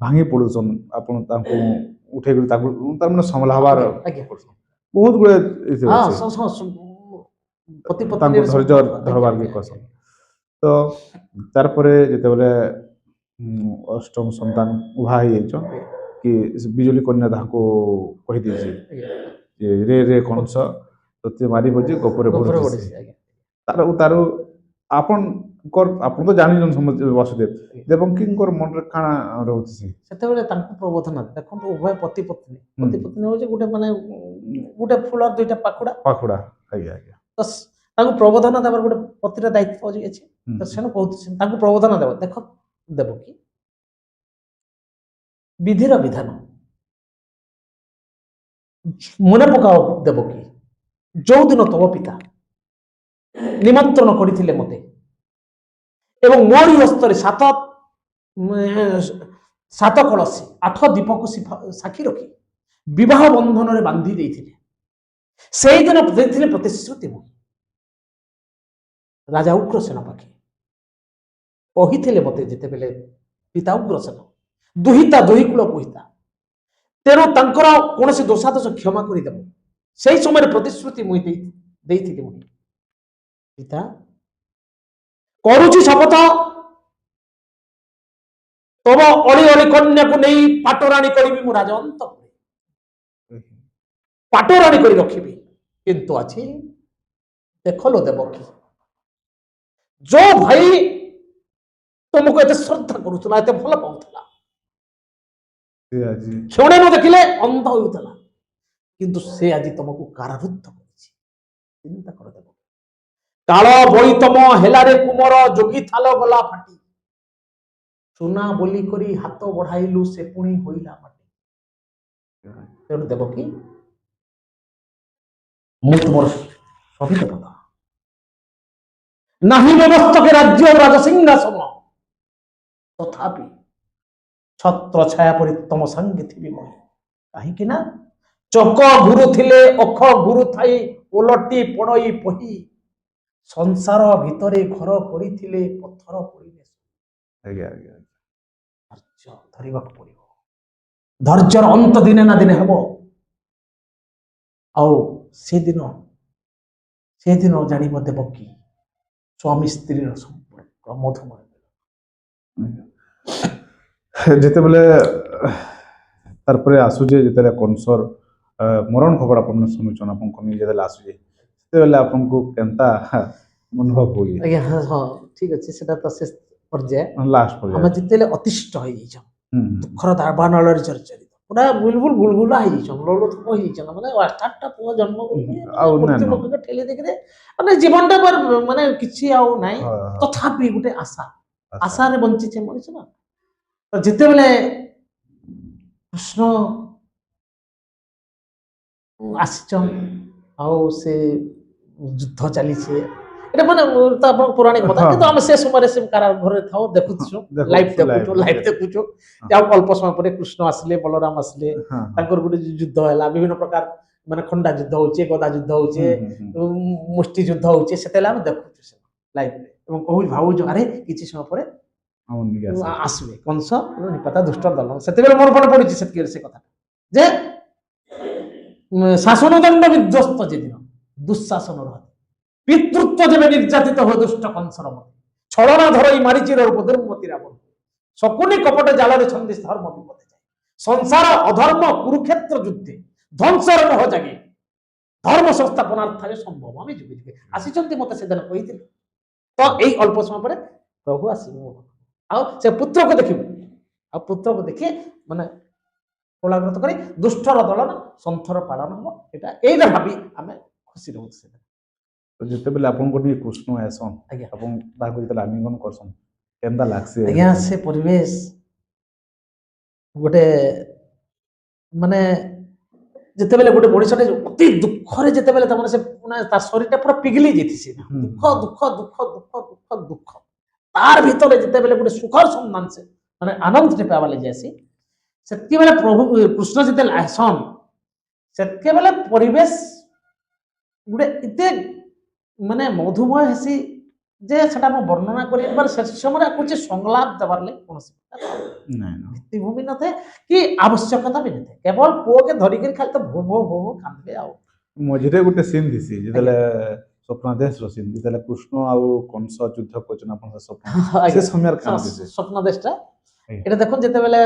ଭାଙ୍ଗି ପଡୁଛନ୍ ଆପଣ ତାଙ୍କୁ ଉଠେଇକରି ତାକୁ ତାର ମାନେ ସମ୍ଭାଳବାର ବହୁତ ଗୁଡେ ତାଙ୍କୁ ଧୈର୍ଯ୍ୟ ଧରବାର ବି କସନ୍ ତ ତାରପରେ ଯେତେବେଳେ ଅଷ୍ଟମ ସନ୍ତାନ ଉଭା ହେଇଯାଇଛ କି ବିଜୁଳି କନ୍ୟା ତାହାକୁ କହିଦେଇଛି ଯେ ରେ କଂସ ତତେ ମାରିବ ଯେ ଗୋପରେ ତାର ଆପଣଙ୍କର ଆପଣ ତ ଜାଣିଛନ୍ ସମସ୍ତେ ବାସୁଦେବ ଦେବକୀଙ୍କର ମନରେ କାଣା ରହୁଛି ସେତେବେଳେ ତାଙ୍କୁ ପ୍ରବୋଧନ ଦେଖନ୍ତୁ ଉଭୟ ପତି ପତ୍ନୀ ହଉଛି ଗୋଟେ ମାନେ ଗୋଟେ ଫୁଲର ଦୁଇଟା ପାଖୁଡା ପାଖୁଡା ଆଜ୍ଞା ଆଜ୍ଞା ତ ତାଙ୍କୁ ପ୍ରବୋଧନ ଦେବାର ଗୋଟେ ପତିର ଦାୟିତ୍ୱ ଅଛି ତ ସେଣୁ କହୁଛି ତାଙ୍କୁ ପ୍ରବୋଧନ ଦେବ ଦେଖ ଦେବକୀ ବିଧିର ବିଧାନ ମନେ ପକାଅ ଦେବକୀ ଯୋଉଦିନ ତମ ପିତା ନିମନ୍ତ୍ରଣ କରିଥିଲେ ମତେ ଏବଂ ମୋରି ହସ୍ତରେ ସାତ କଳସୀ 8 ଦୀପକୁ ସାକ୍ଷୀ ରଖି ବିବାହ ବନ୍ଧନରେ ବାନ୍ଧି ଦେଇଥିଲେ ସେଇଦିନ ଦେଇଥିଲେ ପ୍ରତିଶ୍ରୁତି ମୁଁ ରାଜା ଉଗ୍ରସେନ ପାଖେ କହିଥିଲେ ମତେ ଯେତେବେଳେ ପିତା ଉଗ୍ରସେନ ଦୁହିତା ଦୁହିକୁଳ କହିତା ତେଣୁ ତାଙ୍କର କୌଣସି ଦୋଷାଦୋଷ କ୍ଷମା କରିଦେବ ସେଇ ସମୟରେ ପ୍ରତିଶ୍ରୁତି ମୁଁ ଦେଇଥିଲି ମୁଁ ପିତା କରୁଛି ଶପଥ ତମ ଅଳି ଅଳି କନ୍ୟାକୁ ନେଇ ପାଟରାଣୀ କରିବି ମୁଁ ରାଜଅନ୍ତ ପାଟରାଣୀ କରି ରଖିବି କିନ୍ତୁ ଅଛି ଦେଖଲ ଦେବକୀ ଯୋଉ ଭାଇ ତମକୁ ଏତେ ଶ୍ରଦ୍ଧା କରୁଥିଲା ଏତେ ଭଲ ପାଉଥିଲା କ୍ଷଣେ ନ ଦେଖିଲେ ଅନ୍ଧ ହେଉଥିଲା କିନ୍ତୁ ସେ ଆଜି ତମକୁ କାରାରୁଦ୍ଧ କରିଛି ଚିନ୍ତା କର ଦେବ କାଳ ବୈତମ ହେଲାରେ କୁମର ଯୋଗୀ ଥାଲ ଗଲା ଫାଟି ସୁନା ବୋଲି କରି ହାତ ବଢାଇଲୁ ସେ ପୁଣି ହୋଇଲା ମାଟି ତେଣୁ ଦେବକୀ ମୁଁ ତୁମର ସଭିତ ପଦ ନାହିଁ ମମସ୍ତକେ ରାଜ୍ୟ ରାଜସିଂହାସନ ତଥାପି ଛତ୍ର ଛାୟା ପରି ତମ ସାଙ୍ଗେ ଥିବି ମୁଁ କାହିଁକି ନା ଚକ ଗୁରୁ ଥିଲେ ଅଖ ଗୁରୁ ଥାଇ ଓଲଟି ପଡଇ ପହି ସଂସାର ଭିତରେ ଘର କରିଥିଲେ ପଥର ପରିବେଶ ଧୈର୍ଯ୍ୟ ଧରିବାକୁ ପଡିବ ଧୈର୍ଯ୍ୟର ଅନ୍ତ ଦିନେ ନା ଦିନେ ହେବ ଆଉ ସେଦିନ ଜାଣିବ ଦେବକୀ ସ୍ୱାମୀ ସ୍ତ୍ରୀର ସମ୍ପର୍କ ମଧୁମୟ ଯେତେବେଳେ ତାରପରେ ଆସୁଛେ ଯେତେବେଳେ କଂସର ମରଣ ଖବର ଆପଣ ଶୁଣୁଛନ୍ ଆପଣଙ୍କ ଯେତେବେଳେ ଆସୁଛେ ସେତେବେଳେ ଆପଣଙ୍କୁ କେନ୍ତା ଅନୁଭବ ହୁଏ ଆଜ୍ଞା ହଁ ଠିକ ଅଛି ସେଟା ତ ଶେଷ ପର୍ଯ୍ୟାୟ ଲାଷ୍ଟ ଆମେ ଯେତେବେଳେ ଅତିଷ୍ଠ ହେଇଯାଇଛ ଦୁଃଖର ଦାବାନଳରେ ଜର୍ଜରିତ ପୁରା ବୁଲବୁଲ ଗୁଲଗୁଲା ହେଇଯାଇଛ ଲୋଲୁଥପ ହେଇଯାଇଛ ମାନେ ଅଷ୍ଟାଟା ପୁଅ ଜନ୍ମ ମୃତ୍ୟୁ ମୁଖକୁ ଠେଲି ଦେଇକିରି ମାନେ ଜୀବନଟା ମାନେ କିଛି ଆଉ ନାହିଁ ତଥାପି ଗୋଟେ ଆଶାରେ ବଞ୍ଚିଛେ ମଣିଷ ନା ତ ଯେତେବେଳେ କୃଷ୍ଣ ଆସିଛନ୍ ଆଉ ସେ ଯୁଦ୍ଧ ଚାଲିছে এটা মানে ତ ଆପଣ ପୌରାଣିକ କଥା କିନ୍ତୁ ଆମେ ସେ ସମୟରେ ସେ କାରାଘରରେ ଥାଉ ଦେଖୁଛୁ ଲାଇଭ ଦେଖୁଛୁ ଆଉ ଅଳ୍ପ ସମୟ ପରେ କୃଷ୍ଣ ଆସିଲେ ବଳରାମ ଆସିଲେ ତାଙ୍କର ଗୋଟେ ଯୁଦ୍ଧ ହେଲା ବିଭିନ୍ନ ପ୍ରକାର ମାନେ ଖଣ୍ଡା ଯୁଦ୍ଧ ହଉଛି ଗଦା ଯୁଦ୍ଧ ହଉଛି ମୁଷ୍ଟି ଯୁଦ୍ଧ ହଉଛି ସେତେବେଳେ ଆମେ ଦେଖୁଛୁ ସେ ଲାଇଭରେ ଏବଂ କହୁଛୁ ଭାବୁଛୁ ଆରେ କିଛି ସମୟ ପରେ ଆସିବେ କଂସ ନିପାତା ଦୁଷ୍ଟ ଦଳ ସେତେବେଳେ ମୋର ମନେ ପଡୁଛି ସେତିକି ସେ କଥା ଯେ ଶାସନଦଣ୍ଡ ବିଧ୍ୱସ୍ତ ଯେଦିନ ଦୁଃଶାସନର ପିତୃତ୍ୱ ଯେବେ ନିର୍ଯାତିତ ହୁଏ ଦୁଷ୍ଟ କଂସର ମତେ ଛଳନା ଧରଇ ମାରିଚିର ରୂପ ଦୁର୍ମତି ରାବଣ ଶକୁନି କପଟ ଜାଲରେ ଛନ୍ଦି ଧର୍ମ ବିପଦେ ଯାଏ ସଂସାର ଅଧର୍ମ କୁରୁକ୍ଷେତ୍ର ଯୁଦ୍ଧେ ଧ୍ୱଂସର ମୋହ ଜାଗି ଧର୍ମ ସଂସ୍ଥାପନାର୍ଥରେ ସମ୍ଭବ ଆମେ ଯୁଗେ ଯୁଗେ ଆସିଛନ୍ତି ମତେ ସେଦିନ କହିଥିଲେ। ତ ଏଇ ଅଳ୍ପ ସମୟ ପରେ ପ୍ରଭୁ ଆସିବେ ମୋ ପାଖକୁ। ଆଉ ସେ ପୁତ୍ରକୁ ଦେଖିବୁ ଆଉ ପୁତ୍ରକୁ ଦେଖି ମାନେ କୋଳାଗ୍ରତ କରି ଦୁଷ୍ଟର ଦଳନ ସନ୍ଥର ପାଳନ ହବ ଏଇଟା ଏଇଟା ଭାବି ଆମେ ଖୁସି ରହୁଛୁ ସେଦିନ। ତ ଯେତେବେଳେ ଆପଣଙ୍କୁ ଟିକେ କୃଷ୍ଣ ଆସନ୍ ଆଜ୍ଞା ଆପଣ ତାହାକୁ ଯେତେବେଳେ ଆଲିଙ୍ଗନ କରସନ୍ କେନ୍ତା ଲାଗ୍ସି? ଆଜ୍ଞା ସେ ପରିବେଶ ଗୋଟେ ମାନେ ଯେତେବେଳେ ଗୋଟେ ମଣିଷଟେ ଅତି ଦୁଃଖରେ ଯେତେବେଳେ ତାମାନେ ସେ ମାନେ ତା ଶରୀରଟା ପୁରା ପିଘଲି ଯାଇଥିସି ଦୁଃଖ ଦୁଃଖ ଦୁଃଖ ଦୁଃଖ ଦୁଃଖ ଦୁଃଖ ତାର ଭିତରେ ଯେତେବେଳେ ଗୋଟେ ସୁଖର ସନ୍ଧାନ ସେ ମାନେ ଆନନ୍ଦଟେ ପାଇବା ଲାଗି ଯାସି ସେତେବେଳେ ପ୍ରଭୁ କୃଷ୍ଣ ଯେତେବେଳେ ଆସନ୍ ସେତେବେଳେ ପରିବେଶ ଗୋଟେ ଏତେ ମାନେ ମଧୁମୟ ହେସି ଯେ ସେଟା ମୁଁ ବର୍ଣ୍ଣନା କରି ସେ ସମୟରେ କହୁଛି ସଂଳାପ ଦେବାର ଲାଗି କୌଣସି ଭିତ୍ତିଭୂମି ନଥାଏ କି ଆବଶ୍ୟକତା ବି ନଥାଏ କେବଳ ପୁଅକେ ଧରିକିରି ଖାଲି ତ ଭୋ ଭୋ ଭୋ ଭୋ କାନ୍ଦିବେ ଆଉ ମଝିରେ ଗୋଟେ ସିନ୍ ଦିସି ଯେତେବେଳେ ସ୍ୱପ୍ନାଦେଶର ସିନ୍ ଯେତେବେଳେ କୃଷ୍ଣ ଆଉ କଂସ ଯୁଦ୍ଧ କରୁଛନ୍ତି ଆପଣ ସେ ସମୟରେ କାଣା ଦିସି? ସ୍ୱପ୍ନାଦେଶଟା ଏଇଟା ଦେଖୁନ୍ ଯେତେବେଳେ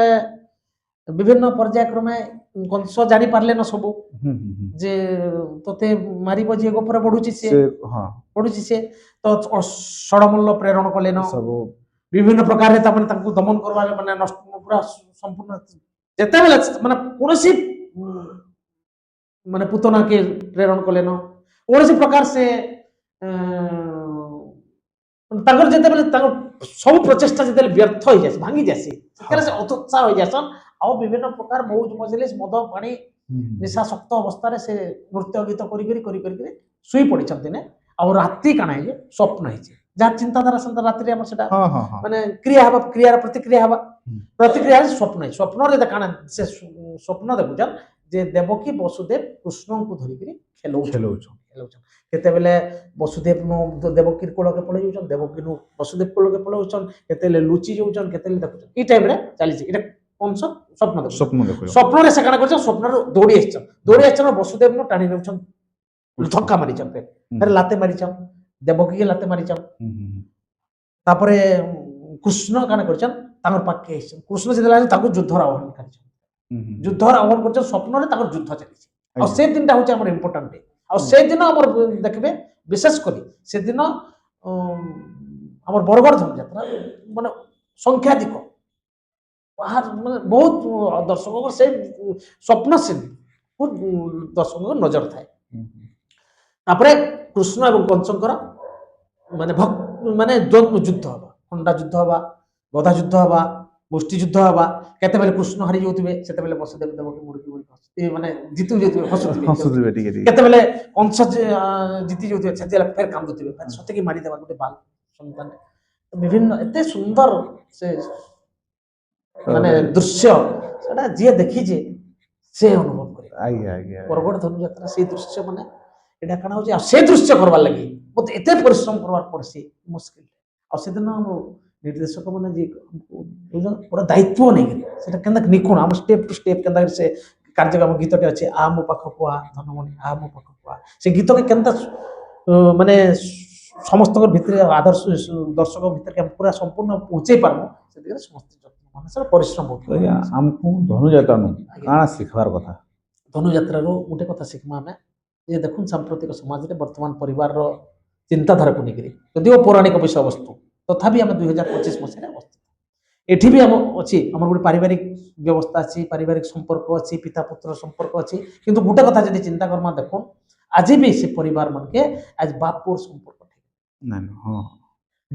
ବିଭିନ୍ନ ପର୍ଯ୍ୟାୟକ୍ରମେ କଂସ ଜାଣିପାରିଲେ ନା ସବୁ ଯେ ତତେ ମାରିବ ଯିଏ ଗୋପରେ ବଢୁଛି ସେ ପଢୁଛି ସେ ତ ଷଡ଼ମଲ୍ଲ ପ୍ରେରଣ କଲେ ନ ସବୁ ବିଭିନ୍ନ ପ୍ରକାରରେ ତାମାନେ ତାଙ୍କୁ ଦମନ କରବାର ମାନେ ନଷ୍ଟ ପୁରା ସମ୍ପୂର୍ଣ୍ଣ ଯେତେବେଳେ ମାନେ କୌଣସି ମାନେ ପୁତନାକେ ପ୍ରେରଣ କଲେ ନ କୌଣସି ପ୍ରକାର ସେ ତାଙ୍କର ଯେତେବେଳେ ତାଙ୍କର ସବୁ ପ୍ରଚେଷ୍ଟା ଯେତେବେଳେ ବ୍ୟର୍ଥ ହେଇଯାଏ ଭାଙ୍ଗି ଯାସି ସେତେବେଳେ ସେ ଅତୁତ୍ସାହ ହେଇଯାସନ୍ ଆଉ ବିଭିନ୍ନ ପ୍ରକାର ମଉଜ ମଜଲିସ ମଦ ପାଣି ନିଶାଶକ୍ତ ଅବସ୍ଥାରେ ସେ ନୃତ୍ୟ ଗୀତ କରିକିରି ଶୋଇ ପଡିଛନ୍ତି ନା ଆଉ ରାତି କାଣା ହେଇଛି ସ୍ୱପ୍ନ ହେଇଛି ଯାହା ଚିନ୍ତାଧାରା ସେନ୍ତା ରାତିରେ ଆମର ସେଟା ମାନେ କ୍ରିୟା ହେବା କ୍ରିୟାର ପ୍ରତିକ୍ରିୟା ହେବା ପ୍ରତିକ୍ରିୟା ସ୍ୱପ୍ନ ସ୍ୱପ୍ନରେ କାଣା ସେ ସ୍ୱପ୍ନ ଦେଖୁଛନ୍ ଯେ ଦେବକୀ ବସୁଦେବ କୃଷ୍ଣଙ୍କୁ ଧରିକିରି ଖେଲଉଛନ୍ କେତେବେଳେ ବସୁଦେବ ଦେବକୀର କୋଳକେ ପଳେଇ ଯାଉଛନ୍ ଦେବକୀରୁ ବସୁଦେବ କୋଳକେ ପଳଉଛନ୍ କେତେବେଳେ ଲୁଚି ଯାଉଛନ୍ କେତେବେଳେ ଦେଖୁଛନ୍ ଏଇ ଟାଇମରେ ଚାଲିଛି ଏଇଟା କଂସ ସ୍ୱପ୍ନ ସ୍ୱପ୍ନରେ ସେ କାଣା କରୁଛନ୍ ସ୍ୱପ୍ନରୁ ଦୌଡ଼ି ଆସିଛନ୍ ବସୁଦେବਨੂੰ ଟାଣି ନେଉଛନ୍ ଧକ୍କା ମାରିଛନ୍ ଫେର ଲାତେ ମାରିଛନ୍ ଦେବକୀକେ ଲାତେ ମାରିଛନ୍ ତାପରେ କୃଷ୍ଣ କାଣା କରିଛନ୍ ତାଙ୍କର ପାଖକେ ଆସିଛନ୍ କୃଷ୍ଣ ଯେତେବେଳେ ତାଙ୍କୁ ଯୁଦ୍ଧର ଆହ୍ୱାନ କରିଛନ୍ ଯୁଦ୍ଧର ଆହ୍ୱାନ କରିଛନ୍ ସ୍ୱପ୍ନରେ ତାଙ୍କର ଯୁଦ୍ଧ ଚାଲିଛି ଆଉ ସେ ଦିନଟା ହଉଛି ଆମର ଇମ୍ପୋର୍ଟାଣ୍ଟ ଡେ ଆଉ ସେଦିନ ଆମର ଦେଖିବେ ବିଶେଷ କରି ସେଦିନ ଆମର ବରଗଡ଼ ଧନୁଯାତ୍ରା ମାନେ ସଂଖ୍ୟାଧିକ ମାନେ ବହୁତ ଦର୍ଶକଙ୍କ ସେ ସ୍ୱପ୍ନ ସିନ୍ ଦର୍ଶକଙ୍କ ନଜର ଥାଏ। ତାପରେ କୃଷ୍ଣ ଏବଂ କଂସଙ୍କର ମାନେ ମାନେ ଯୁଦ୍ଧ ହବା ଖଣ୍ଡା ଯୁଦ୍ଧ ହବା ଗଦା ଯୁଦ୍ଧ ହବା ଗୋଷ୍ଠୀ ଯୁଦ୍ଧ ହବା କେତେବେଳେ କୃଷ୍ଣ ହାରି ଯାଉଥିବେ ସେତେବେଳେ ବସୁଦେବ ଦେବକୀ ମୁଡିକି ମାନେ ଜିତୁ ଯାଉଥିବେ ହସୁଥିବେ କେତେବେଳେ କଂସ ଜିତି ଯାଉଥିବେ ସେତେବେଳେ ଫେର କାନ୍ଦୁଥିବେ ସତେକି ମାରିଦେବା ଗୋଟେ ବାଲ ସନ୍ତାନ ବିଭିନ୍ନ ଏତେ ସୁନ୍ଦର ସେ ମାନେ ଦୃଶ୍ୟ ସେଟା ଯିଏ ଦେଖିଛେ ସେ ଅନୁଭବ କରିବ ବରଗଡ଼ ଧନୁଯାତ୍ରା ସେଇ ଦୃଶ୍ୟ ମାନେ ଏଇଟା କାଣା ହଉଛି ଆଉ ସେ ଦୃଶ୍ୟ କରବାର ଲାଗି ମତେ ଏତେ ପରିଶ୍ରମ କରବାର ପଡସି ମୁସ୍କିଲ ଆଉ ସେଦିନ ନିର୍ଦ୍ଦେଶକ ମାନେ ଯିଏ ପୁରା ଦାୟିତ୍ୱ ନେଇକିରି ସେଟା କେନ୍ତା ନିଖୁଣ ଆମ ଷ୍ଟେପ୍ ଟୁ ଷ୍ଟେପ୍ କେନ୍ତା ସେ କାର୍ଯ୍ୟକ୍ରମ ଗୀତଟେ ଅଛି ଆ ମୋ ପାଖକୁ ଆ ଧନମଣି ଆ ମୋ ପାଖକୁ ଆ ସେ ଗୀତକେ କେନ୍ତା ମାନେ ସମସ୍ତଙ୍କ ଭିତରେ ଆଦର୍ଶ ଦର୍ଶକ ଭିତରେ ପୁରା ସମ୍ପୂର୍ଣ୍ଣ ପହଞ୍ଚେଇ ପାରମୁ ସେ ଦିଗରେ ସମସ୍ତେ ଯତ୍ନ ପରିଶ୍ରମ ଆମକୁ ଧନୁଯାତ୍ରା କାଣା ଶିଖବାର କଥା ଧନୁଯାତ୍ରାରୁ ଗୋଟେ କଥା ଶିଖମା ଆମେ ଯେ ଦେଖୁନ୍ ସାମ୍ପ୍ରତିକ ସମାଜରେ ବର୍ତ୍ତମାନ ପରିବାରର ଚିନ୍ତାଧାରାକୁ ନେଇକରି ଯଦିଓ ପୌରାଣିକ ବିଷୟବସ୍ତୁ ତଥାପି ଆମେ 2025 ମସିହାରେ ଅବସ୍ଥିତ ଏଠି ବି ଆମ ଅଛି ଆମର ଗୋଟେ ପାରିବାରିକ ବ୍ୟବସ୍ଥା ଅଛି ପାରିବାରିକ ସମ୍ପର୍କ ଅଛି ପିତା ପୁତ୍ର ସମ୍ପର୍କ ଅଛି କିନ୍ତୁ ଗୋଟେ କଥା ଯଦି ଚିନ୍ତା କର୍ମା ଦେଖୁନ୍ ଆଜି ବି ସେ ପରିବାର ମାନକେ ଆଜି ବାପ ପୁଅର ସମ୍ପର୍କ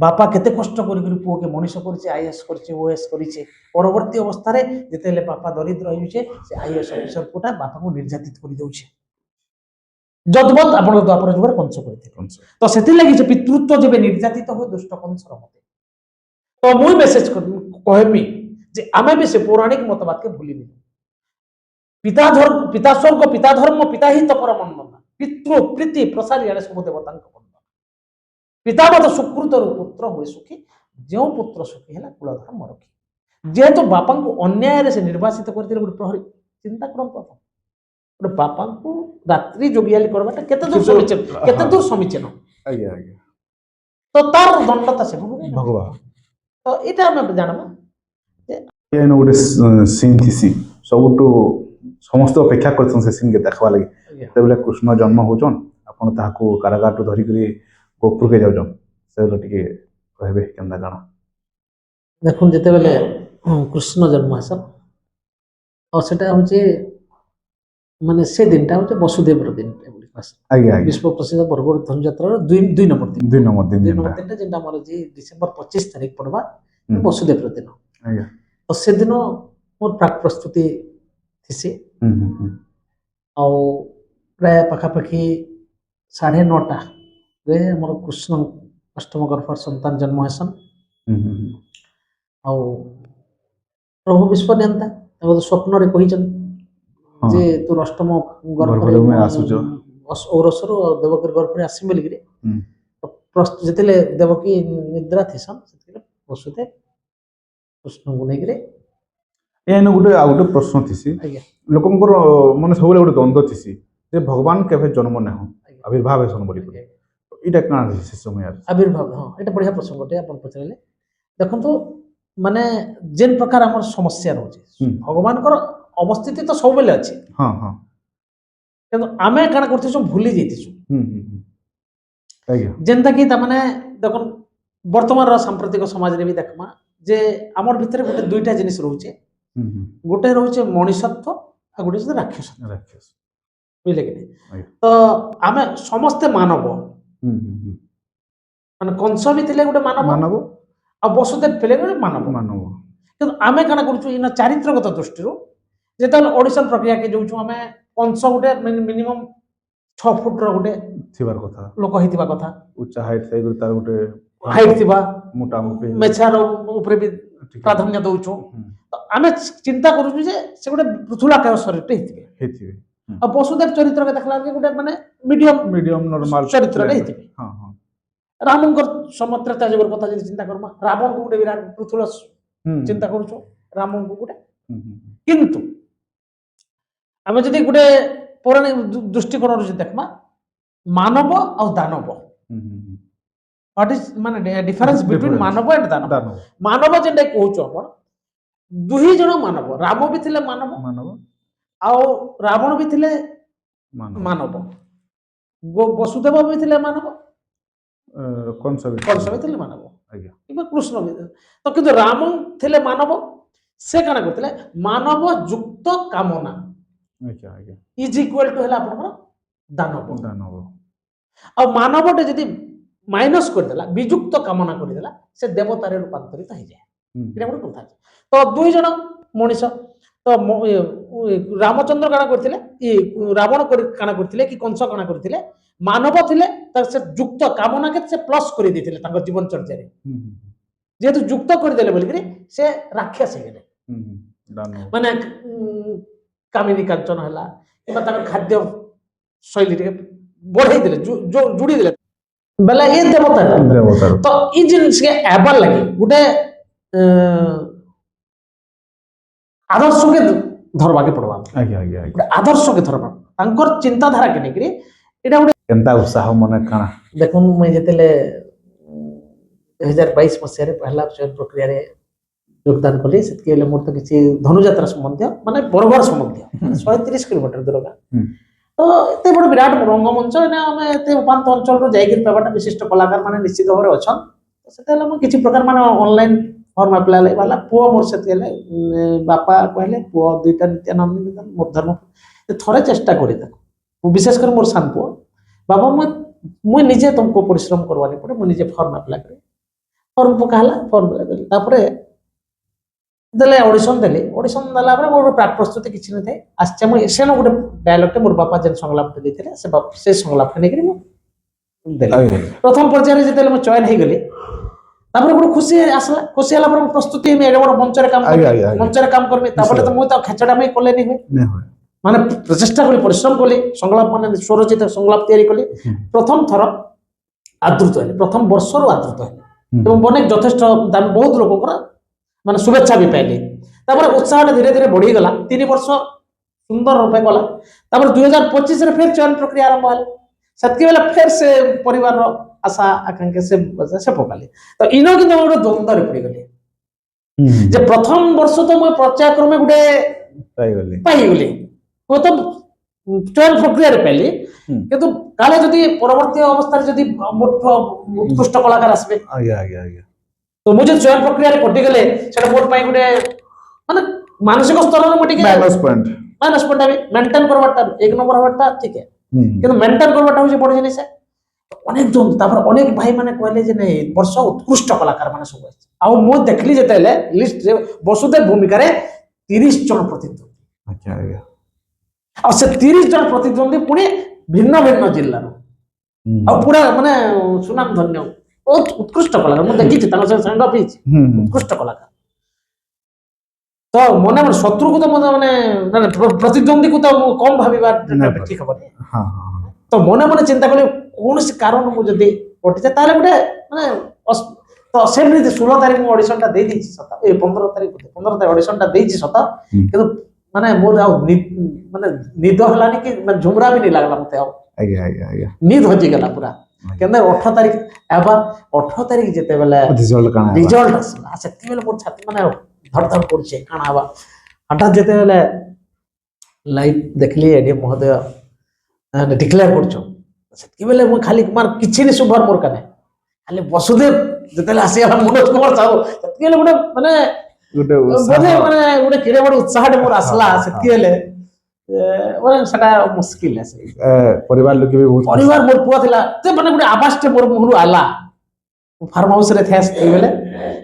ବାପା କେତେ କଷ୍ଟ କରିକି ପୁଅକେ ମଣିଷ କରିছে ଆଇଏଏସ୍ କରିছে ଓଏଏସ୍ କରିছে ପରବର୍ତ୍ତୀ ଅବସ୍ଥାରେ ଯେତେବେଳେ ବାପା ଦରିଦ୍ର ହେଇଯାଉଛେ ସେ ଆଇଏଏସ୍ ଅଫିସର ପୁଅଟା ବାପାକୁ ନିର୍ଯାତିତ କରିଦେଉଛି ଯଦ୍ବତ୍ ଆପଣ ଦ୍ୱାପର ଯୁଗରେ କଂସ କରିଥିଲେ ତ ସେଥିଲାଗି ଯେ ପିତୃତ୍ୱ ଯେବେ ନିର୍ଯାତିତ ହୁଏ ଦୁଷ୍ଟ କଂସର ମତେ ତ ମୁଁ ମେସେଜ କହିବି ଯେ ଆମେ ବି ସେ ପୌରାଣିକ ମତବାଦকে ଭୁଲିନି ପିତା ସ୍ୱର୍ଗ ପିତା ଧର୍ମ ପିତା ହିଁ ତପର ମନ୍ଦନା ପିତୃ ପ୍ରୀତି ପ୍ରସାରିଆରେ ସବୁ ଦେବତାଙ୍କ ବନ୍ଦନା ପିତା ମତ ସୁକୃତରୁ ପୁତ୍ର ହୁଏ ସୁଖୀ ଯେଉଁ ପୁତ୍ର ସୁଖୀ ହେଲା କୁଳଧର୍ମ ରଖି ଯେହେତୁ ବାପାଙ୍କୁ ଅନ୍ୟାୟରେ ସେ ନିର୍ବାସିତ କରିଥିଲେ ଗୋଟେ ପ୍ରହରୀ ଚିନ୍ତା କରନ୍ତୁ ଆପଣ ଗୋଟେ ବାପାଙ୍କୁ ରାତ୍ରି ଯୋଗିଆଲି କରବାଟା କେତେ ଦୂର ସମୀଚୀନ ତ ତାର ଦଣ୍ଡତା ସେ ଭଗବାନ ତ ଏଇଟା ଆମେ ଜାଣବା ଗୋଟେ ସିନ୍ ଥିସି ସବୁଠୁ ସମସ୍ତେ ଅପେକ୍ଷା କରିଛନ୍ ସେ ସିନ୍ କେ ଦେଖବା ଲାଗି ଆଜ୍ଞା ଯେତେବେଳେ କୃଷ୍ଣ ଜନ୍ମ ହଉଛନ୍ ଆପଣ ତାହାକୁ କାରାଗାରଠୁ ଧରିକରି ଗୋପୁରକେ ଯାଉଛନ୍ ସେଗୁলো ଟିକେ କହିବେ କେନ୍ତା କାଣା ଦେଖୁନ୍ ଯେତେବେଳେ କୃଷ୍ଣ ଜନ୍ମ ହେସନ୍ ଆଉ ସେଟା ହଉଛି ମାନେ ସେ ଦିନଟା ହଉଛି ବସୁଦେବର ଦିନ ବୋଲି କହେସନ୍। ଆଜ୍ଞା ଆଜ୍ଞା ବିଶ୍ୱ ପ୍ରସିଦ୍ଧ ବରଗଡ଼ ଧନୁଯାତ୍ରାର ଦୁଇ ନମ୍ବର ଦିନ 2 ନମ୍ବର ଦିନ ଦୁଇ ଯେନ୍ଟା ନମ୍ବର ଦିନଟା ଯେନ୍ଟା ଆମର ଯେ ଡିସେମ୍ବର 25 ତାରିଖ ପଡ଼ବା ହୁଁ। ବସୁଦେବର ଦିନ ଆଜ୍ଞା ତ ସେଦିନ ମୋର ପ୍ରାକ୍ ପ୍ରସ୍ତୁତି ଥିସି ହୁଁ ଆଉ ପ୍ରାୟ ପାଖାପାଖି 9:30ରେ ଆମର କୃଷ୍ଣ ଅଷ୍ଟମ ଗର୍ଭର ସନ୍ତାନ ଜନ୍ମ ହେସନ୍ ହୁଁ ଆଉ ପ୍ରଭୁ ବିଶ୍ୱ ନିୟନ୍ତା ତାଙ୍କୁ ତ ସ୍ୱପ୍ନରେ କହିଛନ୍ତି ହଁ ଯେ ତୁ ଅଷ୍ଟମ ଗର୍ଭରେ ଗର୍ଭରେ ମୁଇଁ ଆସୁଛ ଔରସରୁ ଆଉ ଦେବକୀର ଗର୍ଭରେ ଆସିବି ବୋଲିକିରି ହୁଁ ଯେତେବେଳେ ଦେବକୀ ନିଦ୍ରା ଥିସନ୍ ସେତେବେଳେ ବସୁଦେବ କୃଷ୍ଣଙ୍କୁ ନେଇକିରି ଏଇନେ ଗୋଟେ ଆଉ ଗୋଟେ ପ୍ରଶ୍ନ ଥିସି ଆଜ୍ଞା ଲୋକଙ୍କର ମାନେ ସବୁବେଳେ ଗୋଟେ ଦ୍ୱନ୍ଦ୍ୱ ଥିସି ଯେ ଭଗବାନ କେବେ ଜନ୍ମ ନାହିଁ ଆଜ୍ଞା ଆବିର୍ଭାବ ହେସନ୍ ବୋଲି ଆଜ୍ଞା ଏଇଟା କାଣା ରହିଛି ସେ ସମୟରେ ଆବିର୍ଭାବ ହଁ ଏଇଟା ବଢ଼ିଆ ପ୍ରସଙ୍ଗଟେ ଆପଣ ପଚାରିଲେ ଦେଖନ୍ତୁ ମାନେ ଯେନ୍ ପ୍ରକାର ଆମର ସମସ୍ୟା ରହୁଛି ହୁଁ। ଭଗବାନଙ୍କର ଅବସ୍ଥିତି ତ ସବୁବେଳେ ଅଛି ହଁ ହଁ କିନ୍ତୁ ଆମେ କାଣା କରିଥିଛୁ ଭୁଲି ଯାଇଥିଛୁ ଆଜ୍ଞା ଯେନ୍ତାକି ତାମାନେ ଦେଖୁନ୍ ବର୍ତ୍ତମାନର ସାମ୍ପ୍ରତିକ ସମାଜରେ ବି ଦେଖମା ଯେ ଆମର ଭିତରେ ଗୋଟେ ଦୁଇଟା ଜିନିଷ ରହୁଛି ହୁଁ ଗୋଟେ ରହୁଛି ମଣିଷତ୍ଵ ଆଉ ଗୋଟେ ହଉଛି ରାକ୍ଷସତ୍ଵ ରାକ୍ଷସ ବୁଝିଲେ କି ନାହିଁ ଆଜ୍ଞା ତ ଆମେ ସମସ୍ତେ ମାନବ ହୁଁ ମାନେ କଂସ ବି ଥିଲେ ଗୋଟେ ମାନବ ମାନବ ଆଉ ବସୁଦେବ ଥିଲେ ଗୋଟେ ମାନବ ମାନବ କିନ୍ତୁ ଆମେ କାଣା କରୁଛୁ ଇନା ଚାରିତ୍ରଗତ ଦୃଷ୍ଟିରୁ ଯେତେବେଳେ ଅଡିସନ ପ୍ରକ୍ରିୟାକେ ଯାଉଛୁ ଆମେ କଂସ ଗୋଟେ ମିନିମମ୍ 6 ଫୁଟର ଗୋଟେ ଥିବାର କଥା ଲୋକ ହେଇଥିବା କଥା ଉଚ୍ଚା ହାଇଟ୍ ଥାଇକରି ତାର ଗୋଟେ ହାଇଟ୍ ଥିବା ମୋଟାମୋଟି ମେଛାର ଉପରେ ବି ଟିକେ ପ୍ରାଧାନ୍ୟ ଦଉଛୁ ହୁଁ, ତ ଆମେ ଚିନ୍ତା କରୁଛୁ ଯେ ସେ ଗୋଟେ ପୃଥୁଳାକାୟ ଶରୀରଟେ ହେଇଥିବେ ହେଇଥିବେ ଆଉ ବସୁଦେବ ଚରିତ୍ରକେ ଦେଖିଲା ବେଳକେ ଗୋଟେ ମାନେ ମିଡିୟମ ମିଡିୟମ ନର୍ମାଲ ଚରିତ୍ରଟେ ହେଇଥିବେ ହଁ ହଁ ରାମଙ୍କର ସମତ୍ରତା ଜୀବର କଥା ଯଦି ଚିନ୍ତା କରମା ରାବଣକୁ ଗୋଟେ ବିରାଟ ପୃଥୁଳ ହୁଁ ଚିନ୍ତା କରୁଛୁ ରାମଙ୍କୁ ଗୋଟେ ହୁଁ କିନ୍ତୁ ଆମେ ଯଦି ଗୋଟେ ପୌରାଣିକ ଦୃଷ୍ଟିକୋଣରୁ ଯଦି ଦେଖମା ମାନବ ଆଉ ଦାନବ ହ୍ୱାଟ ଇଜ ମାନେ ଡିଫରେନ୍ସ ବିଟୱିନ୍ ମାନବ ଆଣ୍ଡ ଦାନବ ଦାନବ ମାନବ ଯେନ୍ଟା କହୁଛୁ ଆପଣ ଦୁଇ ଜଣ ମାନବ ରାମ ବି ଥିଲେ ମାନବ ମାନବ ଆଉ ରାବଣ ବି ଥିଲେ ମାନବ ମାନବ ବସୁଦେବ ବି ଥିଲେ ମାନବ କଂସ କଂସ ବି ଥିଲେ ମାନବ ଆଜ୍ଞା କିମ୍ବା କୃଷ୍ଣ ବି ତ କିନ୍ତୁ ରାମ ଥିଲେ ମାନବ ସେ କାଣା କରୁଥିଲେ ମାନବ ଯୁକ୍ତ କାମନା ଆଜ୍ଞା ଆଜ୍ଞା ଇଜ ଇକ୍ୱାଲ ଟୁ ହେଲା ଆପଣଙ୍କର ଦାନବ ଦାନବ ଆଉ ମାନବଟେ ଯଦି ମାଇନସ୍ କରିଦେଲା ବିଯୁକ୍ତ କାମନା କରିଦେଲା ସେ ଦେବତାରେ ରୂପାନ୍ତରିତ ହେଇଯାଏ ଏଇଟା ଗୋଟେ କଥା ଅଛି ତ ଦୁଇ ଜଣ ମଣିଷ ତ ରାମଚନ୍ଦ୍ର କାଣା କରିଥିଲେ ରାବଣ କାଣା କରିଥିଲେ କି କଂସ କାଣା କରିଥିଲେ ମାନବ ଥିଲେ ସେ ଯୁକ୍ତ କାମନାକେ ସେ ପ୍ଲସ୍ କରିଦେଇଥିଲେ ତାଙ୍କ ଜୀବନ ଚର୍ଯ୍ୟାରେ ଯେହେତୁ ଯୁକ୍ତ କରିଦେଲେ ବୋଲିକିରି ସେ ରାକ୍ଷସ ହେଇଗଲେ ମାନେ କାମିନୀ କାଞ୍ଚନ ହେଲା କିମ୍ବା ତାଙ୍କର ଖାଦ୍ୟ ଶୈଳୀ ଟିକେ ବଢେଇ ଦେଲେ ଯୋଡ଼ି ଦେଲେ ବେଲେ ଏ ଦେବତା ତ ଇ ଜିନିଷ ଏବାର ଲାଗି ଗୋଟେ ଆଦର୍ଶକେ ଧରବାକେ ପଡବା ଆଜ୍ଞା ଆଜ୍ଞା ଗୋଟେ ଆଦର୍ଶକେ ଧରବା ତାଙ୍କର ଚିନ୍ତାଧାରାକେ ନେଇକିରି ଏଇଟା ଗୋଟେ କେନ୍ତା ଉତ୍ସାହ ମନେ କାଣା ଦେଖୁନ୍ ମୁଇଁ ଯେତେବେଳେ 2022 ମସିହାରେ ପହଲା ଚୟନ ପ୍ରକ୍ରିୟାରେ ଯୋଗଦାନ କଲି ସେତିକି ହେଲେ ମୋର ତ କିଛି ଧନୁଯାତ୍ରା ସମ୍ବନ୍ଧୀୟ ମାନେ ବରଗଡ଼ ସମ୍ବନ୍ଧୀୟ 130 କିଲୋମିଟର ଦୂରକା ତ ଏତେ ବଡ଼ ବିରାଟ ରଙ୍ଗମଞ୍ଚ ଏଇନା ଆମେ ଏତେ ଉପାନ୍ତ ଅଞ୍ଚଳରୁ ଯାଇକିରି ପାଇବାଟା ବିଶିଷ୍ଟ କଳାକାର ମାନେ ନିଶ୍ଚିତ ଭାବରେ ଅଛନ୍ ସେତେବେଳେ ମୁଁ କିଛି ପ୍ରକାର ମାନେ ଅନଲାଇନ ଫର୍ମ ଆପ୍ଲାଏ ଲାଗି ବାହାରିଲା ପୁଅ ମୋର ସେତିକି ହେଲେ ବାପା କହିଲେ ପୁଅ ଦୁଇଟା ନିତ୍ୟାନନ୍ଦ ମୋର ଧର୍ମ ଥରେ ଚେଷ୍ଟା କରି ଦେଖ ମୁଁ ବିଶେଷ କରି ମୋର ସାନ ପୁଅ ବାବା ମୁଇଁ ନିଜେ ତୁମକୁ ପରିଶ୍ରମ କରବାନି ପଡ଼େ ମୁଁ ନିଜେ ଫର୍ମ ଆପ୍ଲାଏ କରି ଫର୍ମ ପକା ହେଲା ଫର୍ମ ଦେଲି ତାପରେ ଦେଲେ ଅଡ଼ିସନ୍ ଦେଲି ଅଡ଼ିସନ୍ ଦେଲା ପରେ ମୋର ପ୍ରାକ୍ ପ୍ରସ୍ତୁତି କିଛି ନଥାଏ ଆସିছে ମୁଁ ସେନ ଗୋଟେ ଡାୟଲଗ୍ଟେ ମୋର ବାପା ଯେନ୍ ସଂଳାପଟେ ଦେଇଥିଲେ ସେ ସଂଳାପଟେ ନେଇକରି ମୁଁ ଦେଲି ପ୍ରଥମ ପର୍ଯ୍ୟାୟରେ ଯେତେବେଳେ ମୁଁ ଚୟନ ହେଇଗଲି ତାପରେ ଗୋଟେ ଖୁସି ଆସିଲା ଖୁସି ହେଲା ପରେ ପ୍ରସ୍ତୁତି ହେମି ଏଡ଼େ ବଡ଼ ମଞ୍ଚରେ କାମ କରିବି ତାପରେ ତ ମୁଁ ତ ଖେଚଡ଼ା ମୁଇଁ କଲେନି ହୁଏ ମାନେ ପ୍ରଚେଷ୍ଟା କଲି ପରିଶ୍ରମ କଲି ସଂଳାପ ମାନେ ସ୍ୱରଚିତ ସଂଳାପ ତିଆରି କଲି ପ୍ରଥମ ଥର ଆଦୃତ ହେଲି ପ୍ରଥମ ବର୍ଷରୁ ଆଦୃତ ହେଲି ଏବଂ ଅନେକ ଯଥେଷ୍ଟ ବହୁତ ଲୋକଙ୍କର ମାନେ शुभेच्छा भी पाइली तापर उत्साह धीरे धीरे बढ़ीगला 3 वर्ष सुंदर रूपे गला तापर 2025 रे फिर चयन प्रक्रिया आरंभ होला सतकी बेला फिर से परिवार रो आशा आकांक्षा से पकाली तो इनो कि गोटे द्वंद्व रे पड़ी गली जे प्रथम वर्ष तो मैं प्रत्याक्रमे गुटे पाई गली ମୁଁ ତ ଚୟନ ପ୍ରକ୍ରିୟାରେ ପାଇଲି ହୁଁ। କିନ୍ତୁ କାଳେ ଯଦି ପରବର୍ତ୍ତୀ ଅବସ୍ଥାରେ ଯଦି ମୋଠୁ ଉତ୍କୃଷ୍ଟ କଳାକାର ଆସିବେ ଆଜ୍ଞା ଆଜ୍ଞା ଆଜ୍ଞା ତ ମୁଁ ଯଦି ଚୟନ ପ୍ରକ୍ରିୟାରେ କଟିଗଲେ ସେଟା ମୋର ପାଇଁ ଗୋଟେ ମାନେ ମାନସିକ ସ୍ତରରେ ମୁଁ ଟିକେ ମାଇନସ୍ ପଏଣ୍ଟ ମାଇନସ୍ ପଏଣ୍ଟ ହେବି ମେଣ୍ଟେନ କରବାରଟା ଏକ ନମ୍ବର ହବାରଟା ଠିକ କିନ୍ତୁ ମେଣ୍ଟେନ କରବାଟା ହଉଛି ବଡ ଜିନିଷ ଅନେକ জন ତାପରେ ଅନେକ ଭାଇ ମାନେ କହିଲେ ଯେ ନାଇଁ ବର୍ଷ ଉତ୍କୃଷ୍ଟ କଳାକାର ମାନେ ସବୁ ଆସିছে ଆଉ ମୁଁ ଦେଖିଲି ଯେତେବେଳେ ଲିଷ୍ଟରେ ବସୁଦେବ ଭୂମିକାରେ 30 ଜଣ ପ୍ରତିଦ୍ୱନ୍ଦ୍ୱୀ ଆଜ୍ଞା ଆଜ୍ଞା ଆଉ ସେ 30 ଜଣ ପ୍ରତିଦ୍ୱନ୍ଦ୍ୱୀ ପୁଣି ଭିନ୍ନ ଭିନ୍ନ ଜିଲ୍ଲାରୁ ଆଉ ପୁରା ମାନେ ସୁନାମ ଧନ୍ୟ ବହୁତ ଉତ୍କୃଷ୍ଟ କଳାକାର ମୁଁ ଦେଖିଛି ତାଙ୍କ ସହ ସାଙ୍ଗ ପିଇଛି ଉତ୍କୃଷ୍ଟ କଳାକାର ତ ମନେ ମନେ ଶତ୍ରୁକୁ ତ ମାନେ ପ୍ରତିଦ୍ୱନ୍ଦ୍ୱୀକୁ ତ ମୁଁ କମ ଭାବିବା ଠିକ ହବନି ହଁ ହଁ ତ ମନେ ମନେ ଚିନ୍ତା କଲି କୌଣସି କାରଣ ମୁଁ ଯଦି କଟିଯାଏ ତାହେଲେ ଗୋଟେ ମାନେ ତ ସେମିତି 16 ତାରିଖ ମୁଁ ଅଡିସନଟା ଦେଇଦେଇଛି ସତ ଏ 15 ତାରିଖ ଅଡିସନଟା ଦେଇଛି ସତ କିନ୍ତୁ ମାନେ ମୋର ଆଉ ମାନେ ନିଦ ହେଲାନି କି ମାନେ ଝୁମରା ବି नहीं लागला ମତେ ଆଉ ଆଜ୍ଞା ଆଜ୍ଞା ଆଜ୍ଞା ନିଦ ହଜିଗଲା ପୁରା କେନ୍ତା 18 ତାରିଖ ଏବା 18 ତାରିଖ ଯେତେବେଳେ ରିଜଲ୍ଟ ଆସିଲା ସେତେବେଳେ ମୋର ଛାତି ମାନେ ଧଡ଼ ଧଡ଼ କରୁଛି କାଣା ହବା ହଠାତ୍ ଯେତେବେଳେ ଲାଇଭ୍ ଦେଖିଲି ଏଡିଏମ୍ ମହୋଦୟ ଡିକ୍ଲେୟାର କରୁଛୁ ସେତେବେଳେ ମୁଁ ଖାଲି କିଛି नहीं ଶୁଭର ମୋର କାନେ ଖାଲି ବସୁଦେବ ଯେତେବେଳେ ଆସିଗଲା ମନୋଜ କୁମାର ସାହୁ ସେତେବେଳେ ଗୋଟେ ମାନେ ଗୋଟେ ମାନେ ଗୋଟେ କିଡେ ବଡ ଉତ୍ସାହଟେ ମୋର ଆସିଲା ସେତେବେଳେ ମାନେ ସେଟା ମୁସ୍କିଲ ଆସେ ପରିବାର ଲୋକ ବି ବହୁତ ପରିବାର ମୋର ପୁଅ ଥିଲା ସେ ମାନେ ଗୋଟେ ଆବାସଟେ ମୋର ମୁହଁରୁ ଆଇଲା फार्म हाउस रे थे बेले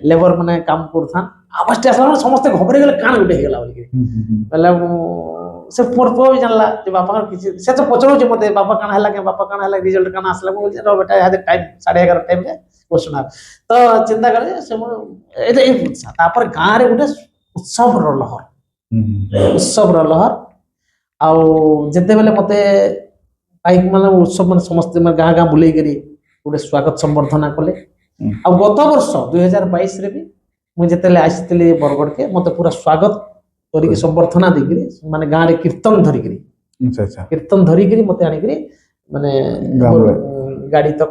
लेबर माने काम करथान आवाज आसला माने समस्त घबरे गेले कान उठे गेला बोली बेले से मोर पुओ भी जानला जे बापा किछि से तो पचरो जे मते बापा कान हला के बापा कान हला रिजल्ट कान आसला बोल रो बेटा याद टाइम 11:30 टाइम रे क्वेश्चन तो चिंता करे से एते तापर गां रे गुटे उत्सव रो लहर आउ जते बेले मते बाइक माने उत्सव माने समस्त गां गां बुलेई करी गोटे स्वागत संबर्धना कले आ गत वर्ष 2022 रे भी मुझे जेतेले आसीतली बरगड़ के मते पूरा स्वागत करिक संबर्धना देकरी माने गां रे कीर्तन धरिकरी अच्छा अच्छा कीर्तन धरिकरी मते आनिकरी माने गाड़ी तक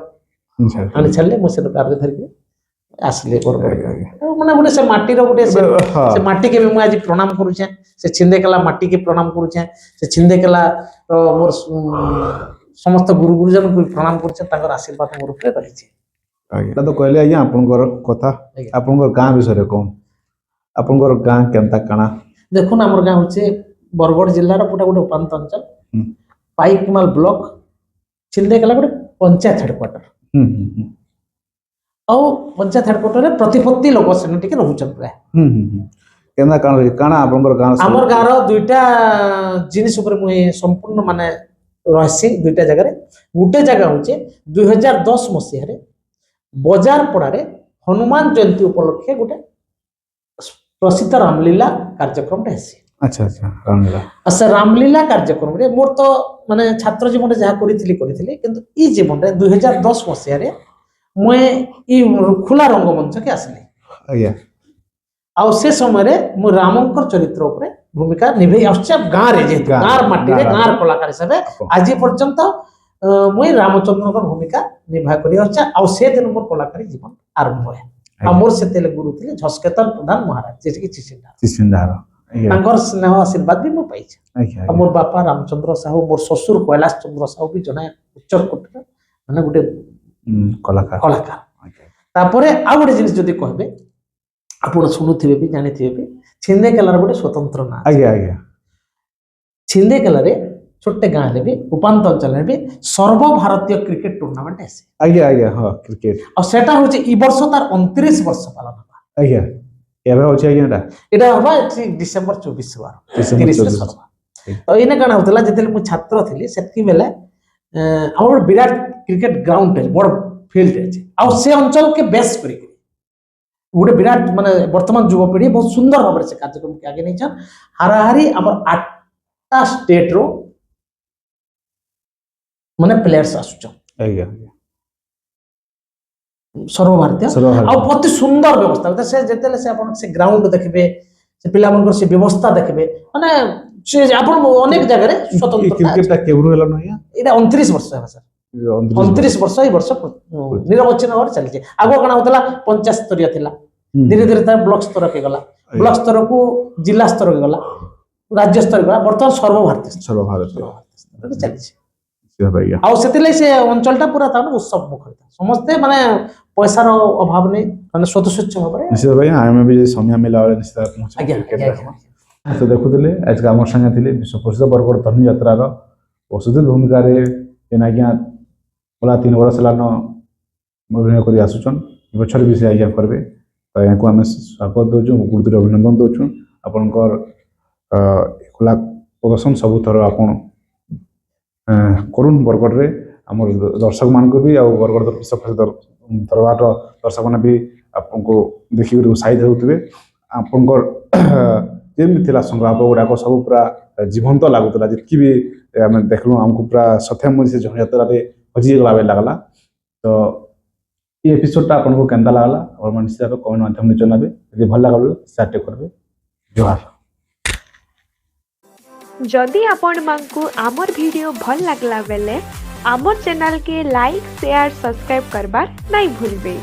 आनी छले मो से कार धरिकरी आसले बरगड़ माने गोटे से माटी रो गोटे से माटी के भी मु आज प्रणाम करूछे से छिंदेकला माटी के प्रणाम करूछे से छिंदेकला मोर समस्त गुरु गुरुजन को प्रणाम करछे ताकर आशीर्वाद मोर ऊपर रहिছে आज्ञा तो कहले आज्ञा आपनकर कथा आपनकर गां विषय रे कोन आपनकर गां केनता काना देखुन हमर गां होचे बरगड़ जिल्ला रो पुटा गोटे उपांत अंचल पाइकमाल ब्लॉक छिंदेकला गोटे पंचायत हेडक्वार्टर औ पंचायत हेडक्वार्टर रे प्रतिपत्ति लोक सेन टिके रहउचन प्राय केना काना आपनकर गां हमर गां रो दुईटा जिनिस ऊपर मु संपूर्ण माने रहसी दुईटा जगह रे गुटे जगह होचे 2010 मसिया रे बाजार पड़ा रे हनुमान जयंती उपलक्षे गोटे प्रसिद्ध रामलीला कार्यक्रम हेसी अच्छा अच्छा रामलीला अच्छा रामलीला कार्यक्रम रे मोर तो माने छात्र जीवन जहा करिथिली किंतु ई जीवन रे 2010 मसिया रे मुए ई खुला रंगमंच के आसली आज्ञा आ से समय रे मु रामंकर चरित्र ऊपर भूमिका निभे आछे गां रे जे गां माटी रे गां कलाकार हिसाब आज पर्यंत मुई रामचंद्र भूमिका निभा करी अच्छा आ से दिन मोर कलाकारी जीवन आरंभ है आ मोर से तेले गुरु थिले झस्केतन प्रधान महाराज जे कि चिसिंदार तांकर स्नेह आशीर्वाद भी मु पाइछ आ मोर बापा रामचंद्र साहू मोर ससुर कैलाश चंद्र साहू भी जने उच्च कोटि माने गुटे कलाकार तापरे आ गुटे जिनिस जदी कहबे आपण सुनुथिबे भी जानिथिबे भी छिंदेकला रे गुटे स्वतंत्र ना आज्ञा आज्ञा छिंदेकला रे छोटे गां रे भी उपांत अंचल रे भी सर्व भारतीय क्रिकेट टूर्नामेंट आसे आज्ञा आज्ञा हां क्रिकेट और सेटा होची ई वर्ष तार 29 वर्ष पालन होबा आज्ञा एबे होची आज्ञा एटा होबा डिसेंबर 24 वार 30 रे सरबा तो इने काना होतला जेतेले मु छात्र थिली सेति बेले हमर विराट क्रिकेट ग्राउंड है बड़ फील्ड है आ से अंचल के बेस करी गोटे विराट माने वर्तमान युवपीढ़ी बहुत सुंदर भाव से कार्यक्रम के आगे नहीं छन हाराहारी हमर 8टा स्टेट रो माने प्लेयर्स आसुछ आज्ञा सर्वभारतीय आ बहुत सुंदर व्यवस्था से जेतेले से अपन से ग्राउंड देखबे से पिला मनकर से व्यवस्था देखबे माने से अपन अनेक जगह रे स्वतंत्र क्रिकेट केबरु हला नया एटा 29 वर्ष है सर 29 वर्ष ई वर्ष निरवचन और चली जे आगो कना होतला 50 स्तरीय थिला धीरे धीरे तार ब्लॉक स्तर के गला ब्लॉक स्तर को जिला स्तर के गला राज्य स्तर गला बर्तमान सर्वभारतीय स्तर सर्वभारतीय चली निश्चित भाई आ सेतिले से अंचलटा पूरा ताने उत्सव मुखर समस्ते माने पैसार अभाव नहीं माने स्वतःस्वच्छ भाବରେ निश्चित भाई आमे भी समय मिला वाले निश्चित आज्ञा पहुंचे तो देखुले आज आम संगे थे विश्व प्रसिद्ध बरगड़ धनु यात्रार प्रस्तुति भूमिका एन आज्ञा गला 3 वर्ष हेलान अभिनय कर आसुचन बचर भी से आज्ञा करबे तो यहाँ आम स्वागत दौचु गुरुतिर अभिनंदन दौचु आपणकर कला प्रदर्शन सबू थर आपण करुन बरगड़ रे आम दर्शक मान भी आ बरगड़ विश्व प्रसिद्ध दरबार दर्शक मैंने भी आपको देखिक उत्साहित होते आपणकर जेमती थिला संग्राम गुड़ाक सब पूरा जीवंत लगुला जितकी भी आम देखलु आमको पूरा सत्या मुझे से झयात्रा हजिगला बेल लगला तो ये एपिसोडटा आपको केंदा लगला और निश्चित भाव कमेंट माध्यम जनाबे यदि भल लगा शेयर करेंगे जोहार जदि आपण मानकु आमर वीडियो भल लागला बेले आमर चैनल के लाइक शेयर सब्सक्राइब करबार नहीं भूलबे।